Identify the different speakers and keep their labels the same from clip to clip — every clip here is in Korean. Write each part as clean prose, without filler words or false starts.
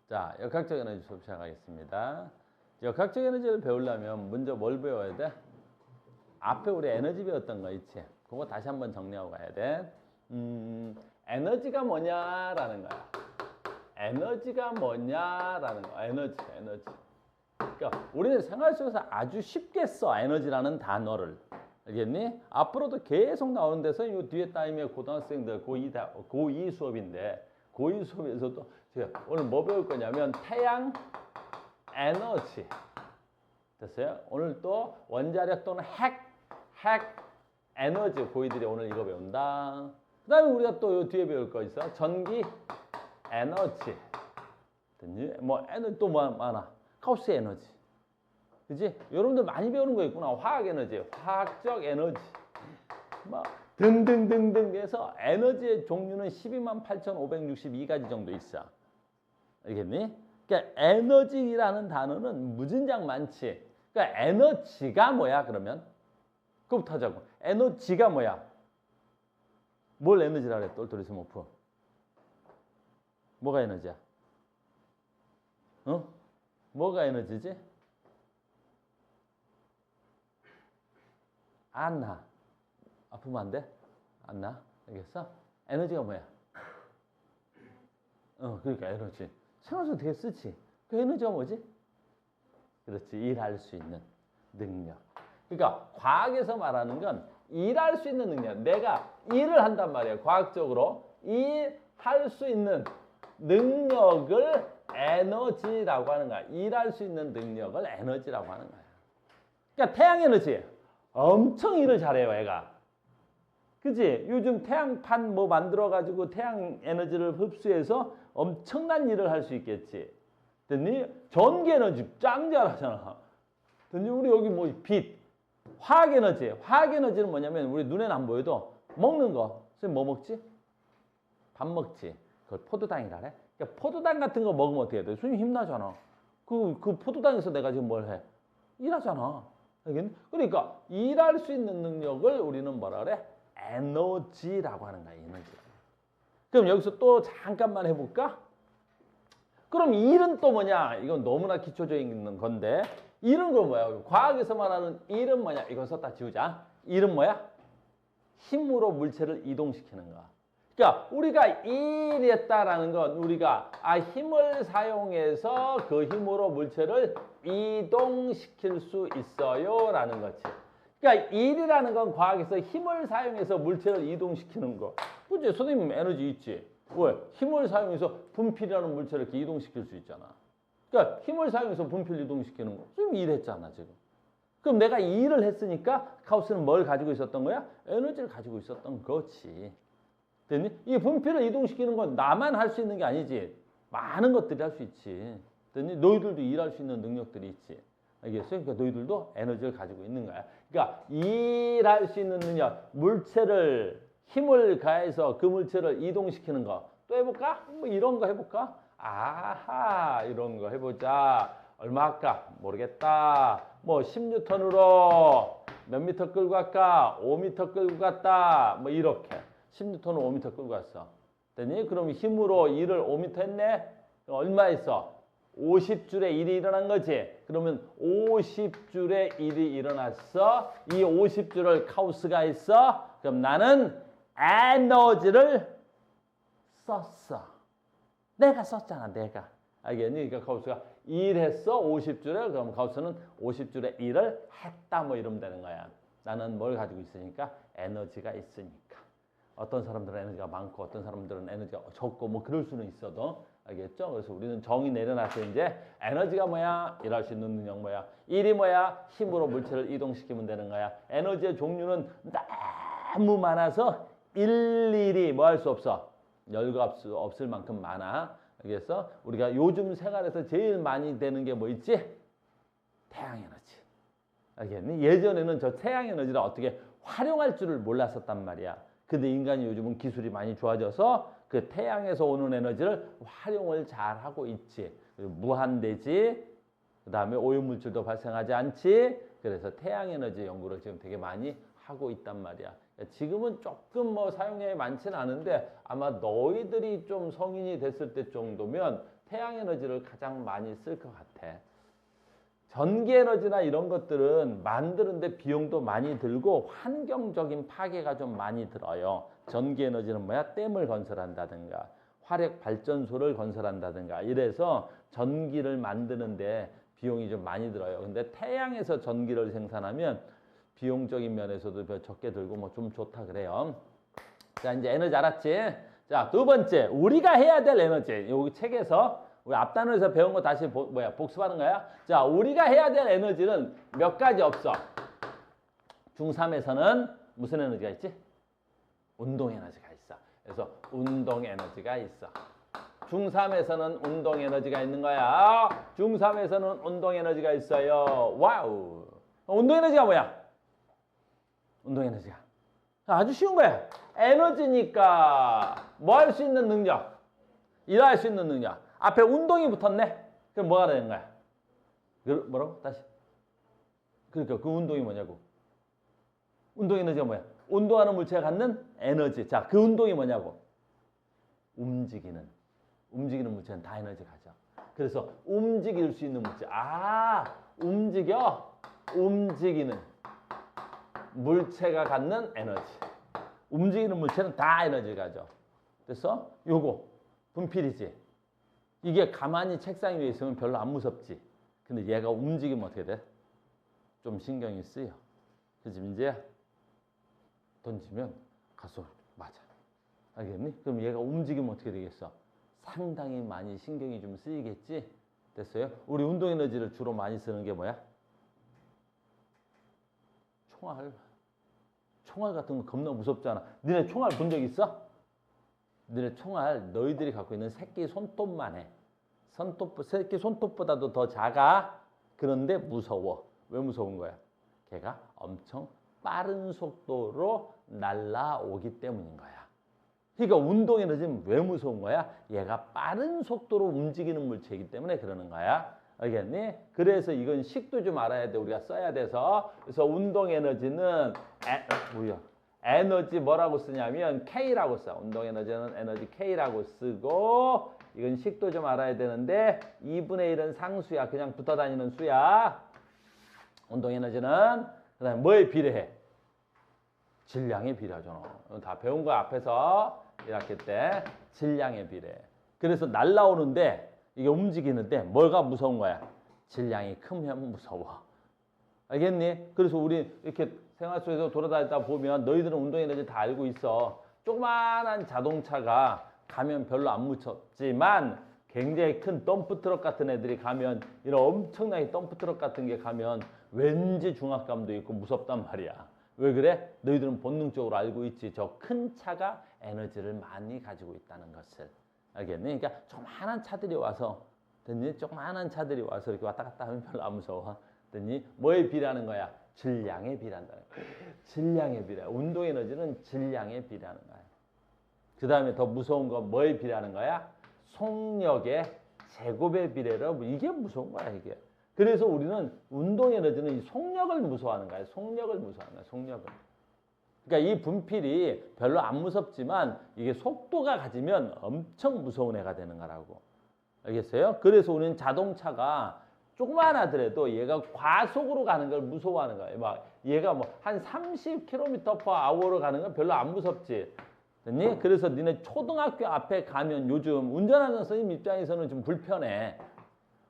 Speaker 1: 자, 역학적 에너지 수업 시작하겠습니다. 역학적 에너지를 배우려면 먼저 뭘 배워야 돼? 앞에 우리 에너지 배웠던 거 있지? 그거 다시 한번 정리하고 가야 돼. 에너지가 뭐냐라는 거야. 에너지가 뭐냐라는 거. 에너지. 그러니까 우리는 생활 속에서 아주 쉽게 써, 에너지라는 단어를. 알겠니? 앞으로도 계속 나오는 데서 이 뒤에 따이면 고등학생들 고2 수업인데 고2 수업에서도 제가 오늘 뭐 배울 거냐면 태양 에너지. 됐어요? 오늘 또 원자력 또는 핵 에너지 고2들이 오늘 이거 배운다. 그 다음에 우리가 또 요 뒤에 배울 거 있어. 전기 에너지. 됐니? 뭐 에너지 또 뭐 많아. 가우스 에너지. 그지? 여러분들 많이 배우는 거 있구나. 화학 에너지, 화학적 에너지. 막 등등등등 해서 에너지의 종류는 128,562가지 정도 있어. 알겠니? 그러니까 에너지라는 단어는 무진장 많지. 그러니까 에너지가 뭐야, 그러면? 그거부터 하자고. 에너지가 뭐야? 뭘 에너지라 그래, 똘똘이 스머프? 뭐가 에너지야? 어? 뭐가 에너지지? 안 나. 아프면 안 돼? 안 나? 알겠어? 에너지가 뭐야? 그러니까 에너지. 생활에서 되게 쓰지. 그 에너지가 뭐지? 그렇지. 일할 수 있는 능력. 그러니까 과학에서 말하는 건 일할 수 있는 능력. 내가 일을 한단 말이야. 과학적으로. 일할 수 있는 능력을 에너지라고 하는 거야. 일할 수 있는 능력을 에너지라고 하는 거야. 그러니까 태양 에너지. 엄청 일을 잘해요, 애가. 그치? 요즘 태양판 뭐 만들어가지고 태양 에너지를 흡수해서 엄청난 일을 할 수 있겠지. 됐니? 전기 에너지 짱 잘하잖아. 됐니? 우리 여기 뭐 빛, 화학 에너지. 화학 에너지는 뭐냐면 우리 눈에는 안 보여도 먹는 거. 선생님 뭐 먹지? 밥 먹지. 그걸 포도당이라 그래. 그러니까 포도당 같은 거 먹으면 어떻게 돼? 손이 힘나잖아. 그 포도당에서 내가 지금 뭘 해? 일하잖아. 그러니까 일할 수 있는 능력을 우리는 뭐라 그래? 에너지라고 하는 거야. 에너지. 그럼 여기서 또 잠깐만 해볼까? 그럼 일은 또 뭐냐? 이건 너무나 기초적인 건데 일은 그럼 뭐야? 과학에서 말하는 일은 뭐냐? 이거 썼다 지우자. 일은 뭐야? 힘으로 물체를 이동시키는 거야. 그러니까 우리가 일했다라는 건 우리가 힘을 사용해서 그 힘으로 물체를 이동시킬 수 있어요 라는 거지. 그러니까 일이라는 건 과학에서 힘을 사용해서 물체를 이동시키는 거. 그치? 선생님 에너지 있지? 왜? 힘을 사용해서 분필이라는 물체를 이렇게 이동시킬 수 있잖아. 그러니까 힘을 사용해서 분필 이동시키는 거. 지금 일했잖아 지금. 그럼 내가 일을 했으니까 가우스는 뭘 가지고 있었던 거야? 에너지를 가지고 있었던 거지. 됐니? 이 분필을 이동시키는 건 나만 할 수 있는 게 아니지. 많은 것들이 할 수 있지. 됐니? 너희들도 일할 수 있는 능력들이 있지. 알겠어? 그러니까 너희들도 에너지를 가지고 있는 거야. 그러니까 일할 수 있는 능력, 물체를 힘을 가해서 그 물체를 이동시키는 거. 또 해볼까? 뭐 이런 거 해볼까? 아하, 이런 거 해보자. 얼마 할까? 모르겠다. 뭐 10뉴턴으로 몇 미터 끌고 갈까? 5미터 끌고 갔다. 뭐 이렇게. 10뉴턴을 5m 끌고 갔어. 됐니? 그럼 힘으로 일을 5m 했네? 얼마 했어? 50줄의 일이 일어난 거지. 그러면 50줄의 일이 일어났어. 이 50줄을 카우스가 했어. 그럼 나는 에너지를 썼어. 내가 썼잖아, 내가. 알겠니? 그러니까 카우스가 일했어. 50줄을. 그럼 카우스는 50줄의 일을 했다. 뭐 이러면 되는 거야. 나는 뭘 가지고 있으니까? 에너지가 있으니까. 어떤 사람들은 에너지가 많고 어떤 사람들은 에너지가 적고 뭐 그럴 수는 있어도 알겠죠? 그래서 우리는 정의 내려놔서 이제 에너지가 뭐야? 일할 수 있는 능력 뭐야? 일이 뭐야? 힘으로 물체를 이동시키면 되는 거야. 에너지의 종류는 너무 많아서 일일이 뭐 할 수 없어? 열거할 수 없을 만큼 많아. 알겠어? 우리가 요즘 생활에서 제일 많이 되는 게 뭐 있지? 태양 에너지. 알겠니? 예전에는 저 태양 에너지를 어떻게 활용할 줄을 몰랐었단 말이야. 근데 인간이 요즘은 기술이 많이 좋아져서 그 태양에서 오는 에너지를 활용을 잘 하고 있지. 무한대지. 그 다음에 오염물질도 발생하지 않지. 그래서 태양 에너지 연구를 지금 되게 많이 하고 있단 말이야. 지금은 조금 뭐 사용량이 많지는 않은데 아마 너희들이 좀 성인이 됐을 때 정도면 태양 에너지를 가장 많이 쓸 것 같아. 전기 에너지나 이런 것들은 만드는데 비용도 많이 들고 환경적인 파괴가 좀 많이 들어요. 전기 에너지는 뭐야? 댐을 건설한다든가 화력 발전소를 건설한다든가 이래서 전기를 만드는데 비용이 좀 많이 들어요. 근데 태양에서 전기를 생산하면 비용적인 면에서도 별 적게 들고 뭐 좀 좋다 그래요. 자, 이제 에너지 알았지? 자, 두 번째 우리가 해야 될 에너지. 여기 책에서 우리 앞단원에서 배운 거 다시 복습하는 거야. 자, 우리가 해야 될 에너지는 몇 가지 없어. 중3에서는 무슨 에너지가 있지? 운동 에너지가 있어. 그래서 운동 에너지가 있어. 중3에서는 운동 에너지가 있는 거야. 중3에서는 운동 에너지가 있어요. 와우. 운동 에너지가 뭐야? 운동 에너지가 아주 쉬운 거야. 에너지니까 뭐 할 수 있는 능력, 일할 수 있는 능력. 앞에 운동이 붙었네. 그럼 뭐가 되는 거야? 뭐라고? 다시. 그러니까 그 운동이 뭐냐고. 운동 에너지가 뭐야? 운동하는 물체가 갖는 에너지. 자, 그 운동이 뭐냐고. 움직이는 물체는 다 에너지 가져. 그래서 움직일 수 있는 물체. 움직이는 물체가 갖는 에너지. 움직이는 물체는 다 에너지 가져. 그래서 요거 분필이지. 이게 가만히 책상 위에 있으면 별로 안 무섭지. 근데 얘가 움직이면 어떻게 돼? 좀 신경이 쓰여. 그치 민재야? 던지면 가서 맞아. 알겠니? 그럼 얘가 움직이면 어떻게 되겠어? 상당히 많이 신경이 좀 쓰이겠지? 됐어요? 우리 운동 에너지를 주로 많이 쓰는 게 뭐야? 총알 같은 거 겁나 무섭잖아. 니네 총알 본 적 있어? 니네 총알 너희들이 갖고 있는 새끼 손톱만 해. 새끼 손톱보다도 더 작아. 그런데 무서워. 왜 무서운 거야? 걔가 엄청 빠른 속도로 날아오기 때문인 거야. 그러니까 운동 에너지는 왜 무서운 거야? 얘가 빠른 속도로 움직이는 물체이기 때문에 그러는 거야. 알겠니? 그래서 이건 식도 좀 알아야 돼. 우리가 써야 돼서. 그래서 운동 에너지는 에너지 뭐라고 쓰냐면 K라고 써. 운동 에너지는 에너지 K라고 쓰고 이건 식도 좀 알아야 되는데 2분의 1은 상수야. 그냥 붙어 다니는 수야. 운동 에너지는 그다음에 뭐에 비례해? 질량에 비례하잖아. 다 배운 거 앞에서 1학기 때 질량에 비례해. 그래서 날라오는데 이게 움직이는데 뭐가 무서운 거야? 질량이 크면 무서워. 알겠니? 그래서 우리 이렇게 생활 속에서 돌아다니다 보면 너희들은 운동 에너지 다 알고 있어. 조그만한 자동차가 가면 별로 안 무섭지만 굉장히 큰 덤프트럭 같은 애들이 가면 이런 엄청나게 덤프트럭 같은 게 가면 왠지 중압감도 있고 무섭단 말이야. 왜 그래? 너희들은 본능적으로 알고 있지. 저 큰 차가 에너지를 많이 가지고 있다는 것을. 알겠니? 그러니까 조그만한 차들이 와서 됐니? 조그만한 차들이 와서 이렇게 왔다 갔다 하면 별로 안 무서워. 됐니? 뭐에 비례하는 거야? 질량에 비례한다. 질량에 비례. 운동 에너지는 질량에 비례하는 거야. 그 다음에 더 무서운 건 뭐에 비례하는 거야? 속력의 제곱에 비례로. 이게 무서운 거야, 이게. 그래서 우리는 운동 에너지는 이 속력을 무서워하는 거야. 속력을 무서워하는 거야, 속력을. 그러니까 이 분필이 별로 안 무섭지만 이게 속도가 가지면 엄청 무서운 애가 되는 거라고. 알겠어요? 그래서 우리는 자동차가 조그만 하더라도 얘가 과속으로 가는 걸 무서워하는 거예요. 막 얘가 뭐 한 30km/h로 가는 건 별로 안 무섭지. 됐니? 그래서 니네 초등학교 앞에 가면 요즘 운전하는 선생님 입장에서는 좀 불편해.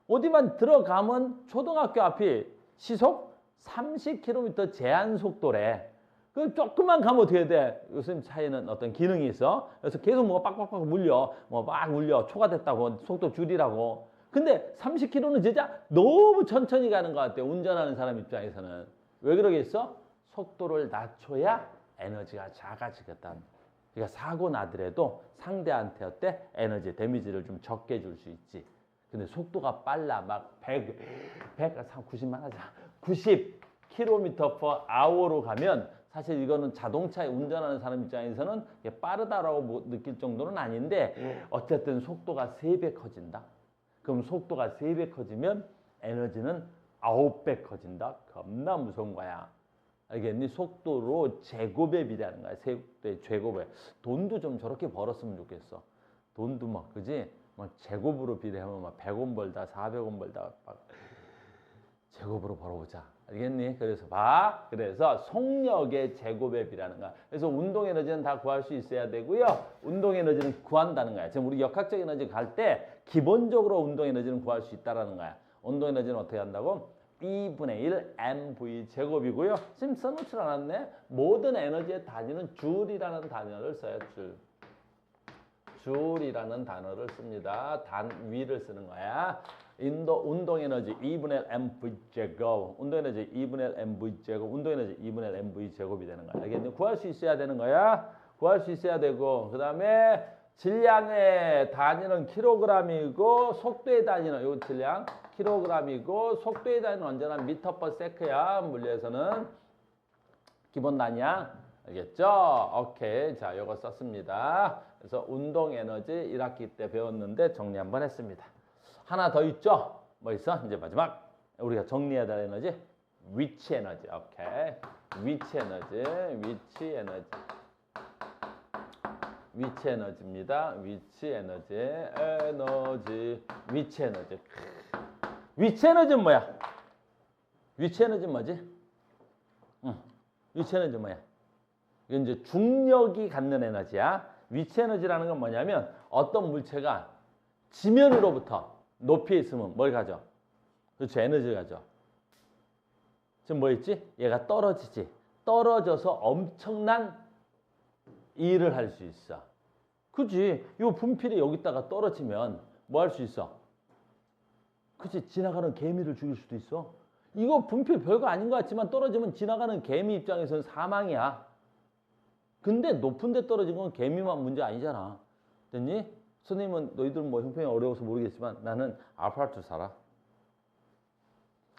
Speaker 1: 어디만 들어가면 초등학교 앞이 시속 30km 제한 속도래. 그 조금만 가면 어떻게 돼? 요즘 차에는 어떤 기능이 있어. 그래서 계속 뭐가 빡빡빡 물려. 뭐 막 물려. 초과됐다고. 속도 줄이라고. 근데 30km는 진짜 너무 천천히 가는 것 같아. 운전하는 사람 입장에서는. 왜 그러겠어? 속도를 낮춰야 에너지가 작아지겠다. 그러니까 사고 나더라도 상대한테 어때? 에너지, 데미지를 좀 적게 줄 수 있지. 근데 속도가 빨라. 막 90만 하자. 90km/h로 가면 사실 이거는 자동차에 운전하는 사람 입장에서는 빠르다라고 느낄 정도는 아닌데 어쨌든 속도가 3배 커진다. 그럼 속도가 3배 커지면 에너지는 9배 커진다. 겁나 무서운 거야. 알겠니? 속도로 제곱에 비례하는 거야. 속도의 제곱에. 돈도 좀 저렇게 벌었으면 좋겠어. 돈도 막 그지? 막 제곱으로 비례하면 막 100원 벌다 400원 벌다 막 제곱으로 벌어보자. 알겠니? 그래서 봐. 그래서 속력의 제곱에 비례하는 거야. 그래서 운동 에너지는 다 구할 수 있어야 되고요. 운동 에너지는 구한다는 거야. 지금 우리 역학적 에너지 갈 때 기본적으로 운동 에너지는 구할 수 있다라는 거야. 운동 에너지는 어떻게 한다고? B분의 1 mv 제곱이고요. 지금 써놓지 않았네. 모든 에너지의 단위는 줄이라는 단어를 써요. 줄이라는 단어를 씁니다. 단위를 쓰는 거야. 운동 에너지 2분의 1 mv 제곱. 운동 에너지 2분의 1 mv 제곱. 운동 에너지 2분의 1 mv 제곱이 되는 거야. 알겠니? 구할 수 있어야 되는 거야. 구할 수 있어야 되고, 그 다음에 질량의 단위는 킬로그램이고, 속도의 단위는 요 질량 킬로그램이고, 속도의 단위는 언제나 미터 퍼 세크야. 물리에서는 기본 단위야. 알겠죠? 오케이. 자, 요거 썼습니다. 그래서 운동 에너지 1학기 때 배웠는데 정리 한번 했습니다. 하나 더 있죠? 뭐 있어? 이제 마지막 우리가 정리해야 될 에너지 위치 에너지. 오케이. 위치 에너지. 위치 에너지입니다. 위치 에너지. 위치 에너지. 위치 에너지는 뭐야? 위치 에너지는 뭐지? 위치 에너지는 뭐야? 이건 이제 중력이 갖는 에너지야. 위치 에너지라는 건 뭐냐면 어떤 물체가 지면으로부터 높이에 있으면 뭘 가져? 그렇죠. 에너지를 가져. 지금 뭐 있지? 얘가 떨어지지. 떨어져서 엄청난 일을 할 수 있어. 그지? 이 분필이 여기다가 떨어지면 뭐 할 수 있어? 그치? 지나가는 개미를 죽일 수도 있어. 이거 분필 별거 아닌 것 같지만 떨어지면 지나가는 개미 입장에서는 사망이야. 근데 높은 데 떨어진 건 개미만 문제 아니잖아. 됐니? 선생님은 너희들 뭐 형편이 어려워서 모르겠지만 나는 아파트 살아.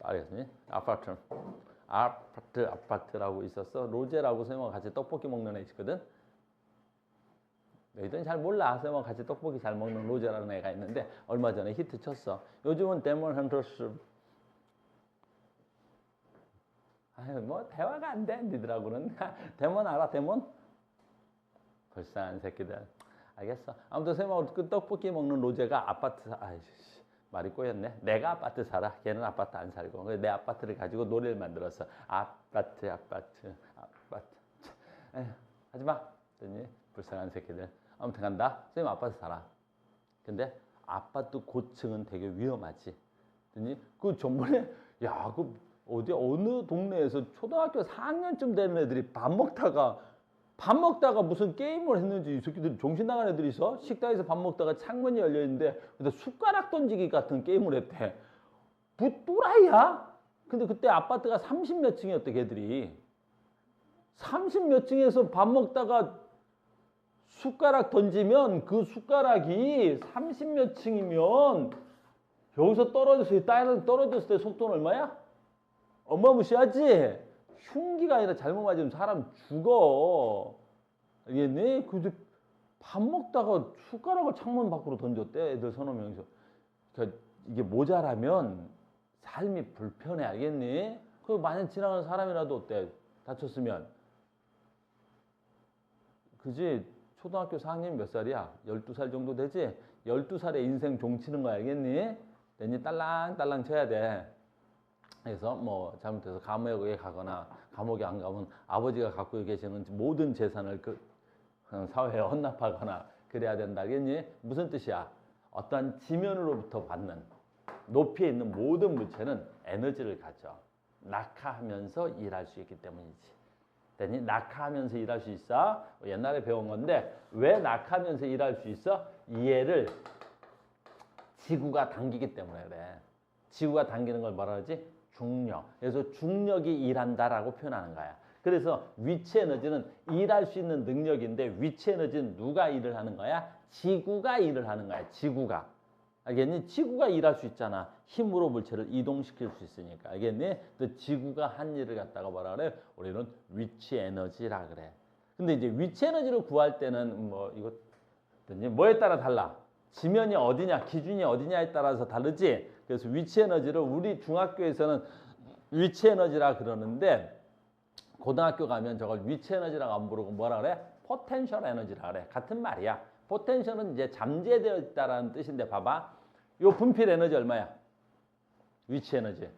Speaker 1: 알겠니? 아파트라고 있었어. 로제라고 선생님과 같이 떡볶이 먹는 애 있거든. 너희들은 잘 몰라. 선생님과 같이 떡볶이 잘 먹는 로제라는 애가 있는데 얼마 전에 히트 쳤어. 요즘은 데몬 헌터스. 아유 뭐 대화가 안 돼. 니들하고는. 데몬 알아? 데몬? 불쌍한 새끼들. 알겠어. 아무튼 선생님하고 그 떡볶이 먹는 로제가 아파트 말이 꼬였네. 내가 아파트 살아. 걔는 아파트 안 살고. 그래서 내 아파트를 가지고 노래를 만들었어. 아파트. 에휴, 하지마. 그랬더니 불쌍한 새끼들. 아무튼 간다. 선생님 아파트 살아. 근데 아파트 고층은 되게 위험하지. 그랬더니 그 전번에 야, 그 어느 동네에서 초등학교 4학년쯤 되는 애들이 밥 먹다가 무슨 게임을 했는지 이 새끼들 정신 나간 애들이 있어. 식당에서 밥 먹다가 창문이 열려 있는데 근데 숟가락 던지기 같은 게임을 했대. 또라이야? 근데 그때 아파트가 30몇 층이었대 걔들이. 30몇 층에서 밥 먹다가 숟가락 던지면 그 숟가락이 30몇 층이면 여기서 떨어졌을 때 속도는 얼마야? 어마무시하지? 흉기가 아니라 잘못 맞으면 사람 죽어. 알겠니? 근데 밥 먹다가 숟가락을 창문 밖으로 던졌대. 애들 서너 명이서. 그러니까 이게 모자라면 삶이 불편해. 알겠니? 그 만약 지나가는 사람이라도 어때? 다쳤으면. 그지? 초등학교 4학년 몇 살이야? 12살 정도 되지? 12살에 인생 종치는 거 알겠니? 내니 딸랑딸랑 쳐야 돼. 그래서 뭐 잘못해서 감옥에 가거나 감옥에 안 가면 아버지가 갖고 계시는 모든 재산을 그 사회에 헌납하거나 그래야 된다. 알겠니? 무슨 뜻이야? 어떠한 지면으로부터 받는 높이에 있는 모든 물체는 에너지를 가져. 낙하하면서 일할 수 있기 때문이지. 됐니? 낙하하면서 일할 수 있어? 옛날에 배운 건데 왜 낙하하면서 일할 수 있어? 이해를 지구가 당기기 때문에 그래. 지구가 당기는 걸 뭐라 그러지? 중력. 그래서 중력이 일한다라고 표현하는 거야. 그래서 위치 에너지는 일할 수 있는 능력인데 위치 에너지는 누가 일을 하는 거야? 지구가 일을 하는 거야. 지구가. 알겠니? 지구가 일할 수 있잖아. 힘으로 물체를 이동시킬 수 있으니까. 알겠니? 그 지구가 한 일을 갖다가 뭐라 그래? 우리는 위치 에너지라 그래. 근데 이제 위치 에너지를 구할 때는 뭐에 따라 달라. 지면이 어디냐, 기준이 어디냐에 따라서 다르지. 그래서 위치 에너지를 우리 중학교에서는 위치 에너지라 그러는데 고등학교 가면 저걸 위치 에너지라고 안 부르고 뭐라 그래? 포텐셜 에너지라 그래. 같은 말이야. 포텐셜은 이제 잠재되어 있다라는 뜻인데 봐봐. 요 분필 에너지 얼마야? 위치 에너지.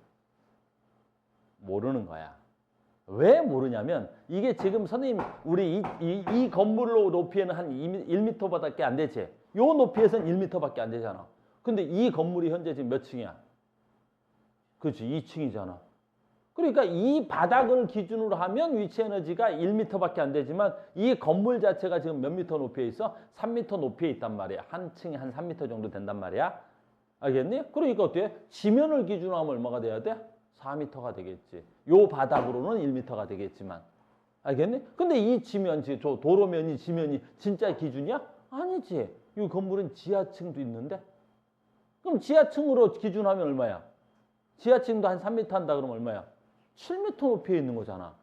Speaker 1: 모르는 거야. 왜 모르냐면 이게 지금 선생님 우리 이 건물로 높이에는 한 1m밖에 안 되지. 요 높이에서는 1m밖에 안 되잖아. 근데 이 건물이 현재 지금 몇 층이야? 그렇지, 2층이잖아. 그러니까 이 바닥을 기준으로 하면 위치 에너지가 1m밖에 안 되지만 이 건물 자체가 지금 몇 미터 높이에 있어? 3m 높이에 있단 말이야. 한 층이 한 3m 정도 된단 말이야. 알겠니? 그러니까 어때? 지면을 기준으로 하면 얼마가 돼야 돼? 4m가 되겠지. 요 바닥으로는 1m가 되겠지만. 알겠니? 근데 이 지면, 저 도로면이 지면이 진짜 기준이야? 아니지. 이 건물은 지하층도 있는데? 그럼 지하층으로 기준하면 얼마야? 지하층도 한 3m 한다 그러면 얼마야? 7m 높이에 있는 거잖아.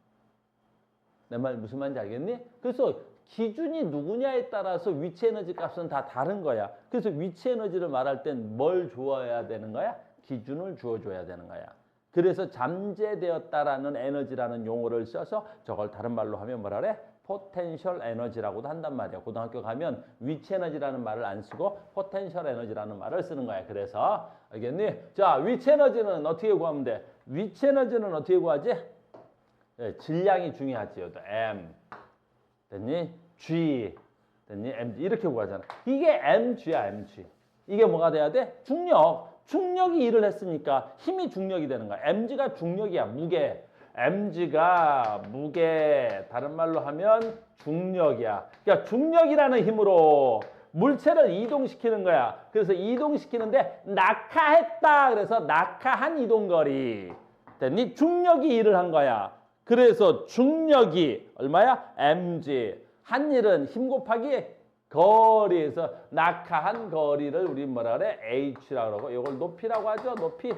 Speaker 1: 내 말 무슨 말인지 알겠니? 그래서 기준이 누구냐에 따라서 위치 에너지 값은 다 다른 거야. 그래서 위치 에너지를 말할 땐 뭘 주어야 되는 거야? 기준을 주어줘야 되는 거야. 그래서 잠재되었다라는 에너지라는 용어를 써서 저걸 다른 말로 하면 뭐라 그래? 포텐셜 에너지라고도 한단 말이야. 고등학교 가면 위치 에너지라는 말을 안 쓰고 포텐셜 에너지라는 말을 쓰는 거야. 그래서 알겠니? 자, 위치 에너지는 어떻게 구하면 돼? 위치 에너지는 어떻게 구하지? 네, 질량이 중요하지. M 됐니? G 됐니? mg 이렇게 구하잖아. 이게 mg야, mg. 이게 뭐가 돼야 돼? 중력. 중력이 일을 했으니까 힘이 중력이 되는 거야. mg가 중력이야, 무게. mg가 무게, 다른 말로 하면 중력이야. 그러니까 중력이라는 힘으로 물체를 이동시키는 거야. 그래서 이동시키는데 낙하했다. 그래서 낙하한 이동거리. 됐니? 중력이 일을 한 거야. 그래서 중력이 얼마야? mg. 한 일은 힘 곱하기 거리에서 낙하한 거리를 우리 뭐라 그래? h라고 그러고 이걸 높이라고 하죠. 높이.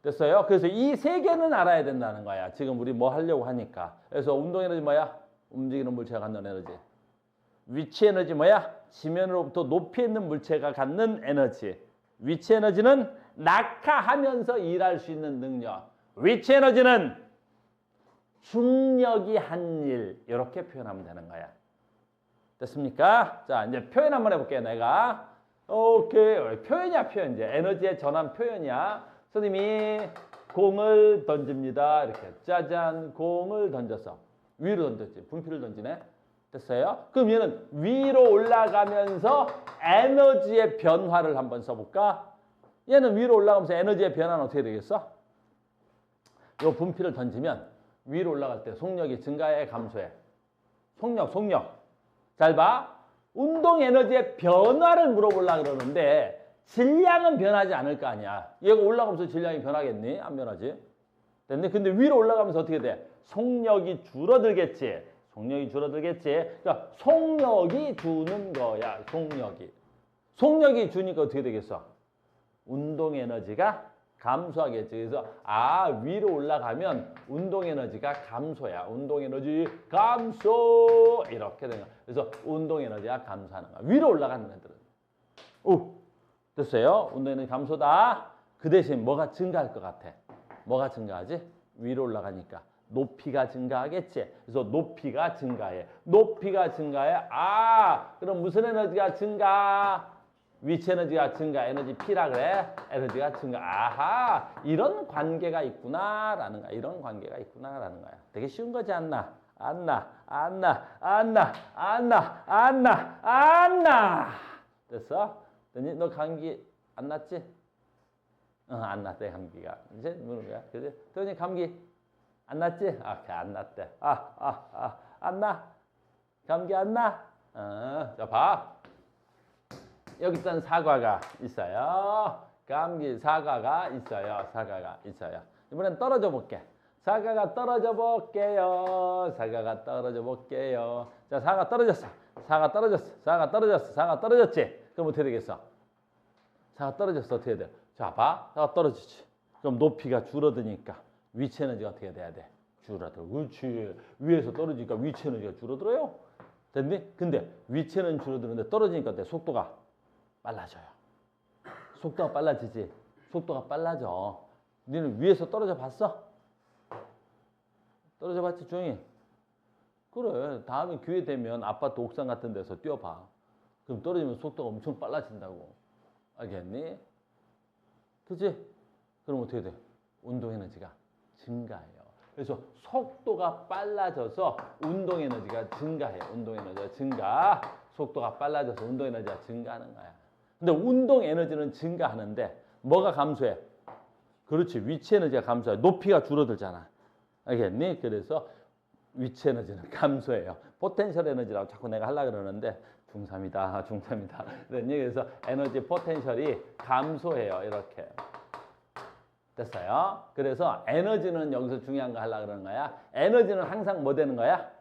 Speaker 1: 됐어요? 그래서 이 세 개는 알아야 된다는 거야. 지금 우리 뭐 하려고 하니까. 그래서 운동 에너지 뭐야? 움직이는 물체가 갖는 에너지. 위치 에너지 뭐야? 지면으로부터 높이 있는 물체가 갖는 에너지. 위치 에너지는 낙하하면서 일할 수 있는 능력. 위치 에너지는 중력이 한 일. 이렇게 표현하면 되는 거야. 됐습니까? 자, 이제 표현 한번 해볼게요. 내가. 오케이. 표현이야, 표현. 이제 에너지의 전환 표현이야. 선생님이 공을 던집니다. 이렇게. 짜잔, 공을 던졌어. 위로 던졌지. 분필을 던지네. 됐어요? 그럼 얘는 위로 올라가면서 에너지의 변화를 한번 써볼까? 얘는 위로 올라가면서 에너지의 변화는 어떻게 되겠어? 요 분필을 던지면 위로 올라갈 때 속력이 증가해, 감소해? 속력. 잘 봐. 운동 에너지의 변화를 물어보려고 그러는데 질량은 변하지 않을 거 아니야. 얘가 올라가면서 질량이 변하겠니? 안 변하지. 됐네? 근데 위로 올라가면서 어떻게 돼? 속력이 줄어들겠지. 그러니까 속력이 주는 거야. 속력이 주니까 어떻게 되겠어? 운동 에너지가 감소하겠지. 그래서 위로 올라가면 운동 에너지가 감소야. 운동 에너지 감소 이렇게 되는 거야. 그래서 운동 에너지가 감소하는 거야. 위로 올라가는 애들은. 됐어요? 운동 에너지 감소다. 그 대신 뭐가 증가할 것 같아? 뭐가 증가하지? 위로 올라가니까 높이가 증가하겠지. 그래서 높이가 증가해. 그럼 무슨 에너지가 증가? 위치 에너지가 증가, 에너지 P라 그래. 에너지가 증가. 이런 관계가 있구나라는 거야. 이런 관계가 있구나라는 거야. 되게 쉬운 거지 않나? 됐어? 너 감기 안 났지? 안 났대, 감기가. 이제 뭐는 거야? 그지? 도현이 감기 안 났지? 안 났대. 안 나? 감기 안 나? 자, 봐. 여기 있던 사과가 있어요. 감기 사과가 있어요. 이번엔 떨어져 볼게. 사과가 떨어져 볼게요. 자, 사과 떨어졌지? 그럼 어떻게 되겠어? 사과 떨어졌어. 어떻게 돼? 자, 봐. 사과 떨어지지. 그럼 높이가 줄어드니까 위치 에너지가 어떻게 돼야 돼? 줄어들어. 그렇지. 위에서 떨어지니까 위치 에너지가 줄어들어요. 됐니? 근데 위치 에너지는 줄어드는데 떨어지니까 어때? 속도가 빨라져요. 속도가 빨라지지. 속도가 빨라져. 너는 위에서 떨어져 봤어? 떨어져 봤지 조용히. 그래. 다음에 기회 되면 아파트 옥상 같은 데서 뛰어봐. 그럼 떨어지면 속도가 엄청 빨라진다고. 알겠니? 그치? 그럼 어떻게 돼? 운동 에너지가 증가해요. 그래서 속도가 빨라져서 운동 에너지가 증가해요. 운동 에너지가 증가. 속도가 빨라져서 운동 에너지가 증가하는 거야. 근데 운동 에너지는 증가하는데 뭐가 감소해? 그렇지. 위치 에너지가 감소해. 높이가 줄어들잖아. 알겠니? 그래서 위치 에너지는 감소해요. 포텐셜 에너지라고 자꾸 내가 하려고 그러는데 중3이다. 중3이다. 그래서 에너지 포텐셜이 감소해요. 이렇게. 됐어요? 그래서 에너지는 여기서 중요한 거 하려고 그러는 거야. 에너지는 항상 뭐 되는 거야?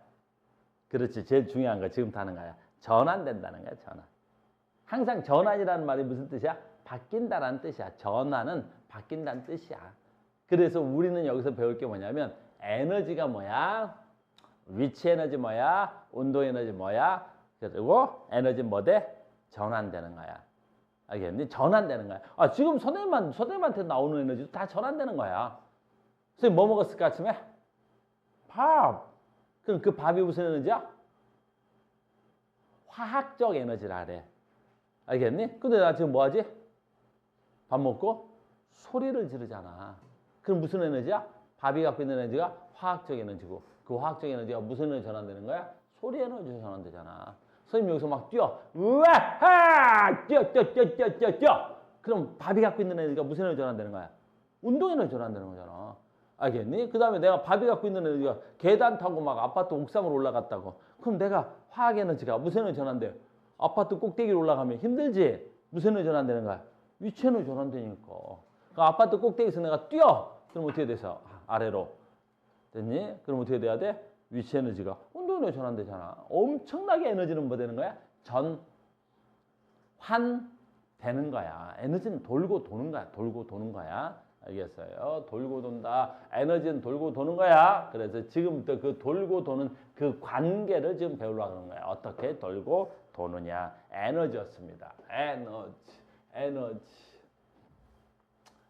Speaker 1: 그렇지. 제일 중요한 거 지금 하는 거야. 전환된다는 거야. 전환. 항상 전환이라는 말이 무슨 뜻이야? 바뀐다라는 뜻이야. 전환은 바뀐다는 뜻이야. 그래서 우리는 여기서 배울 게 뭐냐면 에너지가 뭐야? 위치 에너지 뭐야? 운동 에너지 뭐야? 그리고 에너지 뭐 돼? 전환되는 거야. 알겠니? 전환되는 거야. 아, 지금 선생님한테 나오는 에너지도 다 전환되는 거야. 선생님 뭐 먹었을까 아침에? 밥. 그럼 그 밥이 무슨 에너지야? 화학적 에너지라 그래. 알겠니? 근데 나 지금 뭐 하지? 밥 먹고 소리를 지르잖아. 그럼 무슨 에너지야? 밥이 갖고 있는 에너지가 화학적 에너지고 그 화학적 에너지가 무슨 에너지 전환되는 거야? 소리 에너지로 전환되잖아. 선생님 여기서 막 뛰어. 우와하! 뛰어. 그럼 밥이 갖고 있는 에너지가 무슨 에너지 전환되는 거야? 운동 에너지 전환되는 거잖아. 알겠니? 그 다음에 내가 밥이 갖고 있는 에너지가 계단 타고 막 아파트 옥상으로 올라갔다고. 그럼 내가 화학 에너지가 무슨 에너지 전환돼? 아파트 꼭대기로 올라가면 힘들지? 무슨 에너지 전환되는 거야? 위치 에너지 전환되니까. 그 아파트 꼭대기에서 내가 뛰어. 그럼 어떻게 돼서? 아래로. 됐니? 그럼 어떻게 돼야 돼? 위치 에너지가 운동 에너지 전환되잖아. 엄청나게 에너지는 뭐 되는 거야? 전환되는 거야. 에너지는 돌고 도는 거야. 돌고 도는 거야. 알겠어요? 돌고 돈다. 에너지는 돌고 도는 거야. 그래서 지금부터 그 돌고 도는 그 관계를 지금 배우려고 하는 거야. 어떻게 돌고 도느냐. 에너지였습니다. 에너지.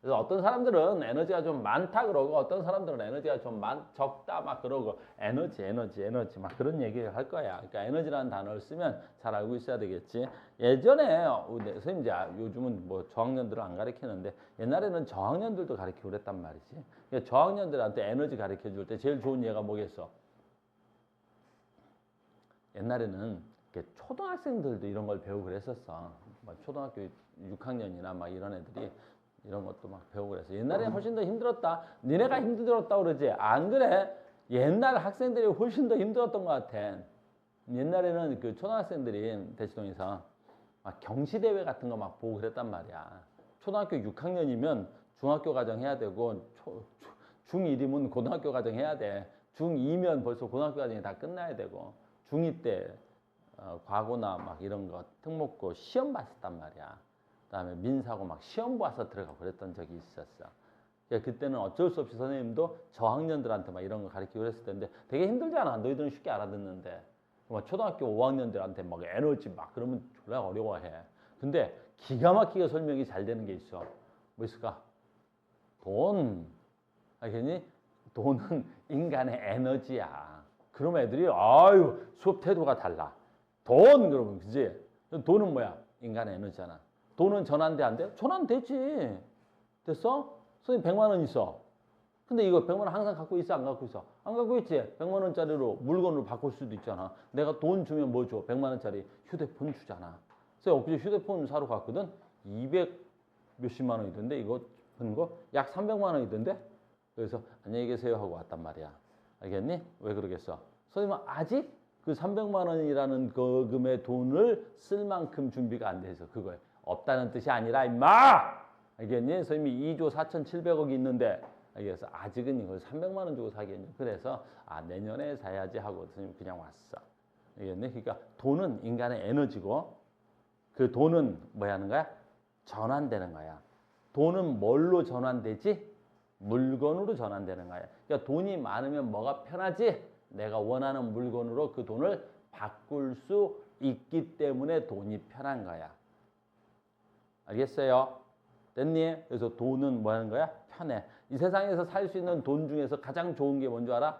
Speaker 1: 그래서 어떤 사람들은 에너지가 좀 많다 그러고 어떤 사람들은 에너지가 좀 적다 막 그러고 에너지 막 그런 얘기를 할 거야. 그러니까 에너지라는 단어를 쓰면 잘 알고 있어야 되겠지. 예전에 선생님 이제 요즘은 뭐 저학년들은 안 가르치는데 옛날에는 저학년들도 가르치고 그랬단 말이지. 그러니까 저학년들한테 에너지 가르쳐 줄 때 제일 좋은 예가 뭐겠어? 옛날에는 초등학생들도 이런 걸 배우고 그랬었어. 초등학교 6학년이나 막 이런 애들이 이런 것도 막 배우고 그래서 옛날에는 훨씬 더 힘들었다. 니네가 힘들었다 그러지. 안 그래? 옛날 학생들이 훨씬 더 힘들었던 것 같아. 옛날에는 그 초등학생들이 대치동에서 막 경시대회 같은 거 막 보고 그랬단 말이야. 초등학교 6학년이면 중학교 과정 해야 되고 중1이면 고등학교 과정 해야 돼. 중2면 벌써 고등학교 과정이 다 끝나야 되고 중2 때 과고나 막 이런 거 특목고 시험 봤었단 말이야. 그다음에 민사고 막 시험 봐서 들어가고 그랬던 적이 있었어. 그러니까 그때는 어쩔 수 없이 선생님도 저학년들한테 막 이런 거 가르치고 그랬을 텐데 되게 힘들잖아. 너희들은 쉽게 알아듣는데. 막 초등학교 5학년들한테 막 에너지 막 그러면 졸라 어려워해. 근데 기가 막히게 설명이 잘 되는 게 있어. 뭐 있을까? 돈. 알겠니? 돈은 인간의 에너지야. 그럼 애들이 아유 수업 태도가 달라. 돈 그러면 그지? 돈은 뭐야? 인간의 에너지잖아. 돈은 전환돼 안 돼? 전환되지. 됐어? 선생님 100만 원 있어. 근데 이거 100만 원 항상 갖고 있어? 안 갖고 있어? 안 갖고 있지? 100만 원짜리로 물건으로 바꿀 수도 있잖아. 내가 돈 주면 뭐 줘? 100만 원짜리 휴대폰 주잖아. 그래서 엊그제 휴대폰 사러 갔거든? 200 몇십만 원이던데 이거 본 거? 약 300만 원이던데? 그래서 안녕히 계세요 하고 왔단 말이야. 알겠니? 왜 그러겠어? 선생님은 아직 그 300만 원이라는 그 금의 돈을 쓸 만큼 준비가 안 돼서 그거예요. 없다는 뜻이 아니라 임마! 알겠니? 선생님이 2조 4,700억이 있는데 알겠어? 아직은 이걸 300만 원 주고 사겠니? 그래서 내년에 사야지 하고 선생님 그냥 왔어. 알겠니? 그러니까 돈은 인간의 에너지고 그 돈은 뭐 하는 거야? 전환되는 거야. 돈은 뭘로 전환되지? 물건으로 전환되는 거야. 그러니까 돈이 많으면 뭐가 편하지? 내가 원하는 물건으로 그 돈을 바꿀 수 있기 때문에 돈이 편한 거야. 알겠어요? 됐니? 그래서 돈은 뭐 하는 거야? 편해. 이 세상에서 살 수 있는 돈 중에서 가장 좋은 게 뭔지 알아?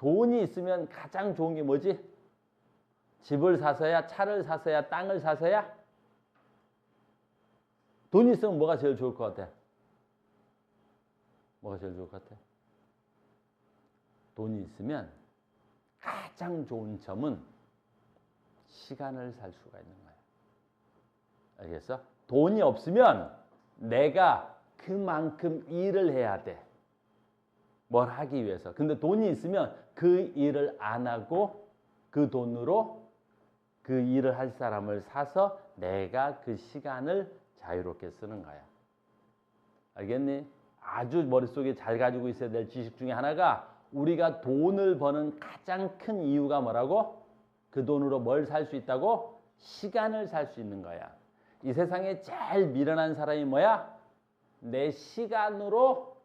Speaker 1: 돈이 있으면 가장 좋은 게 뭐지? 집을 사서야, 차를 사서야, 땅을 사서야? 돈이 있으면 뭐가 제일 좋을 것 같아? 뭐가 제일 좋을 것 같아? 돈이 있으면 가장 좋은 점은 시간을 살 수가 있는 거야. 알겠어? 돈이 없으면 내가 그만큼 일을 해야 돼. 뭘 하기 위해서. 근데 돈이 있으면 그 일을 안 하고 그 돈으로 그 일을 할 사람을 사서 내가 그 시간을 자유롭게 쓰는 거야. 알겠니? 아주 머릿속에 잘 가지고 있어야 될 지식 중에 하나가 우리가 돈을 버는 가장 큰 이유가 뭐라고? 그 돈으로 뭘 살 수 있다고? 시간을 살 수 있는 거야. 이 세상에 제일 미련한 사람이 뭐야? 내 시간으로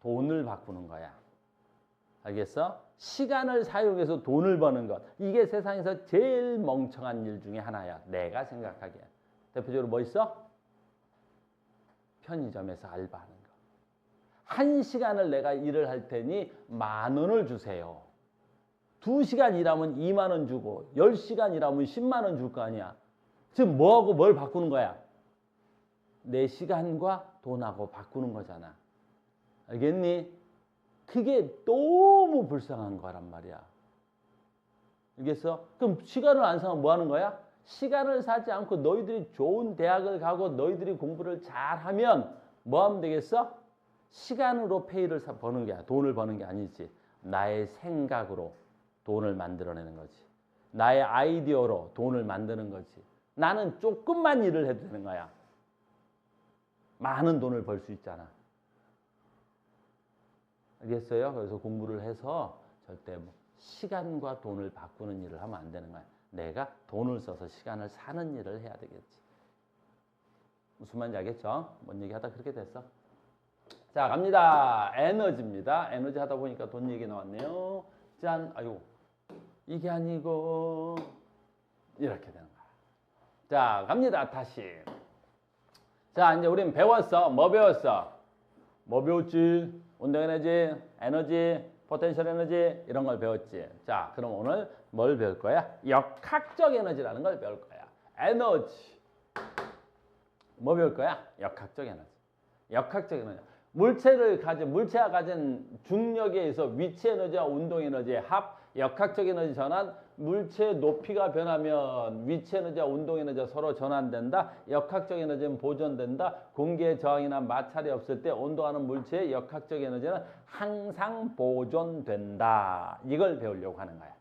Speaker 1: 돈을 바꾸는 거야. 알겠어? 시간을 사용해서 돈을 버는 것. 이게 세상에서 제일 멍청한 일 중에 하나야. 내가 생각하기에. 대표적으로 뭐 있어? 편의점에서 알바하는 거. 1시간을 내가 일을 할 테니 10,000원을 주세요. 2시간 일하면 20,000원 주고 10시간 일하면 100,000원 줄 거 아니야. 지금 뭐하고 뭘 바꾸는 거야? 내 시간과 돈하고 바꾸는 거잖아. 알겠니? 그게 너무 불쌍한 거란 말이야. 알겠어? 그럼 시간을 안 사면 뭐 하는 거야? 시간을 사지 않고 너희들이 좋은 대학을 가고 너희들이 공부를 잘하면 뭐 하면 되겠어? 시간으로 페이를 버는 게 아니야. 돈을 버는 게 아니지. 나의 생각으로 돈을 만들어내는 거지. 나의 아이디어로 돈을 만드는 거지. 나는 조금만 일을 해도 되는 거야. 많은 돈을 벌 수 있잖아. 알겠어요? 그래서 공부를 해서 절대 뭐 시간과 돈을 바꾸는 일을 하면 안 되는 거야. 내가 돈을 써서 시간을 사는 일을 해야 되겠지. 무슨 말인지 알겠죠? 뭔 얘기하다 그렇게 됐어. 자, 갑니다. 에너지입니다. 에너지 하다 보니까 돈 얘기 나왔네요. 짠, 아유, 이게 아니고 이렇게 되는 거야. 자, 갑니다. 다시. 자, 이제 우린 배웠어. 뭐 배웠어? 뭐 배웠지? 운동 에너지, 에너지, 포텐셜 에너지 이런 걸 배웠지. 자, 그럼 오늘 뭘 배울 거야? 역학적 에너지라는 걸 배울 거야. 에너지. 뭐 배울 거야? 역학적 에너지. 역학적 에너지. 물체가 가진 중력에 의해서 위치 에너지와 운동 에너지의 합, 역학적 에너지 전환, 물체의 높이가 변하면 위치 에너지와 운동 에너지가 서로 전환된다. 역학적 에너지는 보존된다. 공기의 저항이나 마찰이 없을 때 온도하는 물체의 역학적 에너지는 항상 보존된다. 이걸 배우려고 하는 거야.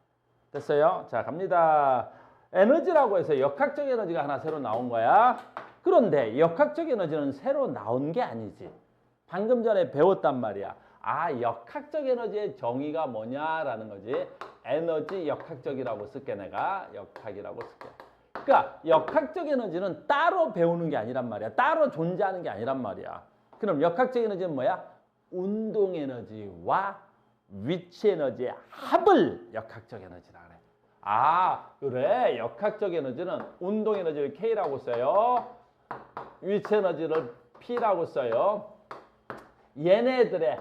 Speaker 1: 됐어요? 자, 갑니다. 에너지라고 해서 역학적 에너지가 하나 새로 나온 거야. 그런데 역학적 에너지는 새로 나온 게 아니지. 방금 전에 배웠단 말이야. 아, 역학적 에너지의 정의가 뭐냐라는 거지. 에너지 역학적이라고 쓸게 내가. 역학이라고 쓸게. 그러니까 역학적 에너지는 따로 배우는 게 아니란 말이야. 따로 존재하는 게 아니란 말이야. 그럼 역학적 에너지는 뭐야? 운동 에너지와 위치 에너지의 합을 역학적 에너지라 그래. 아, 그래. 역학적 에너지는 운동 에너지를 K라고 써요. 위치 에너지를 P라고 써요. 얘네들의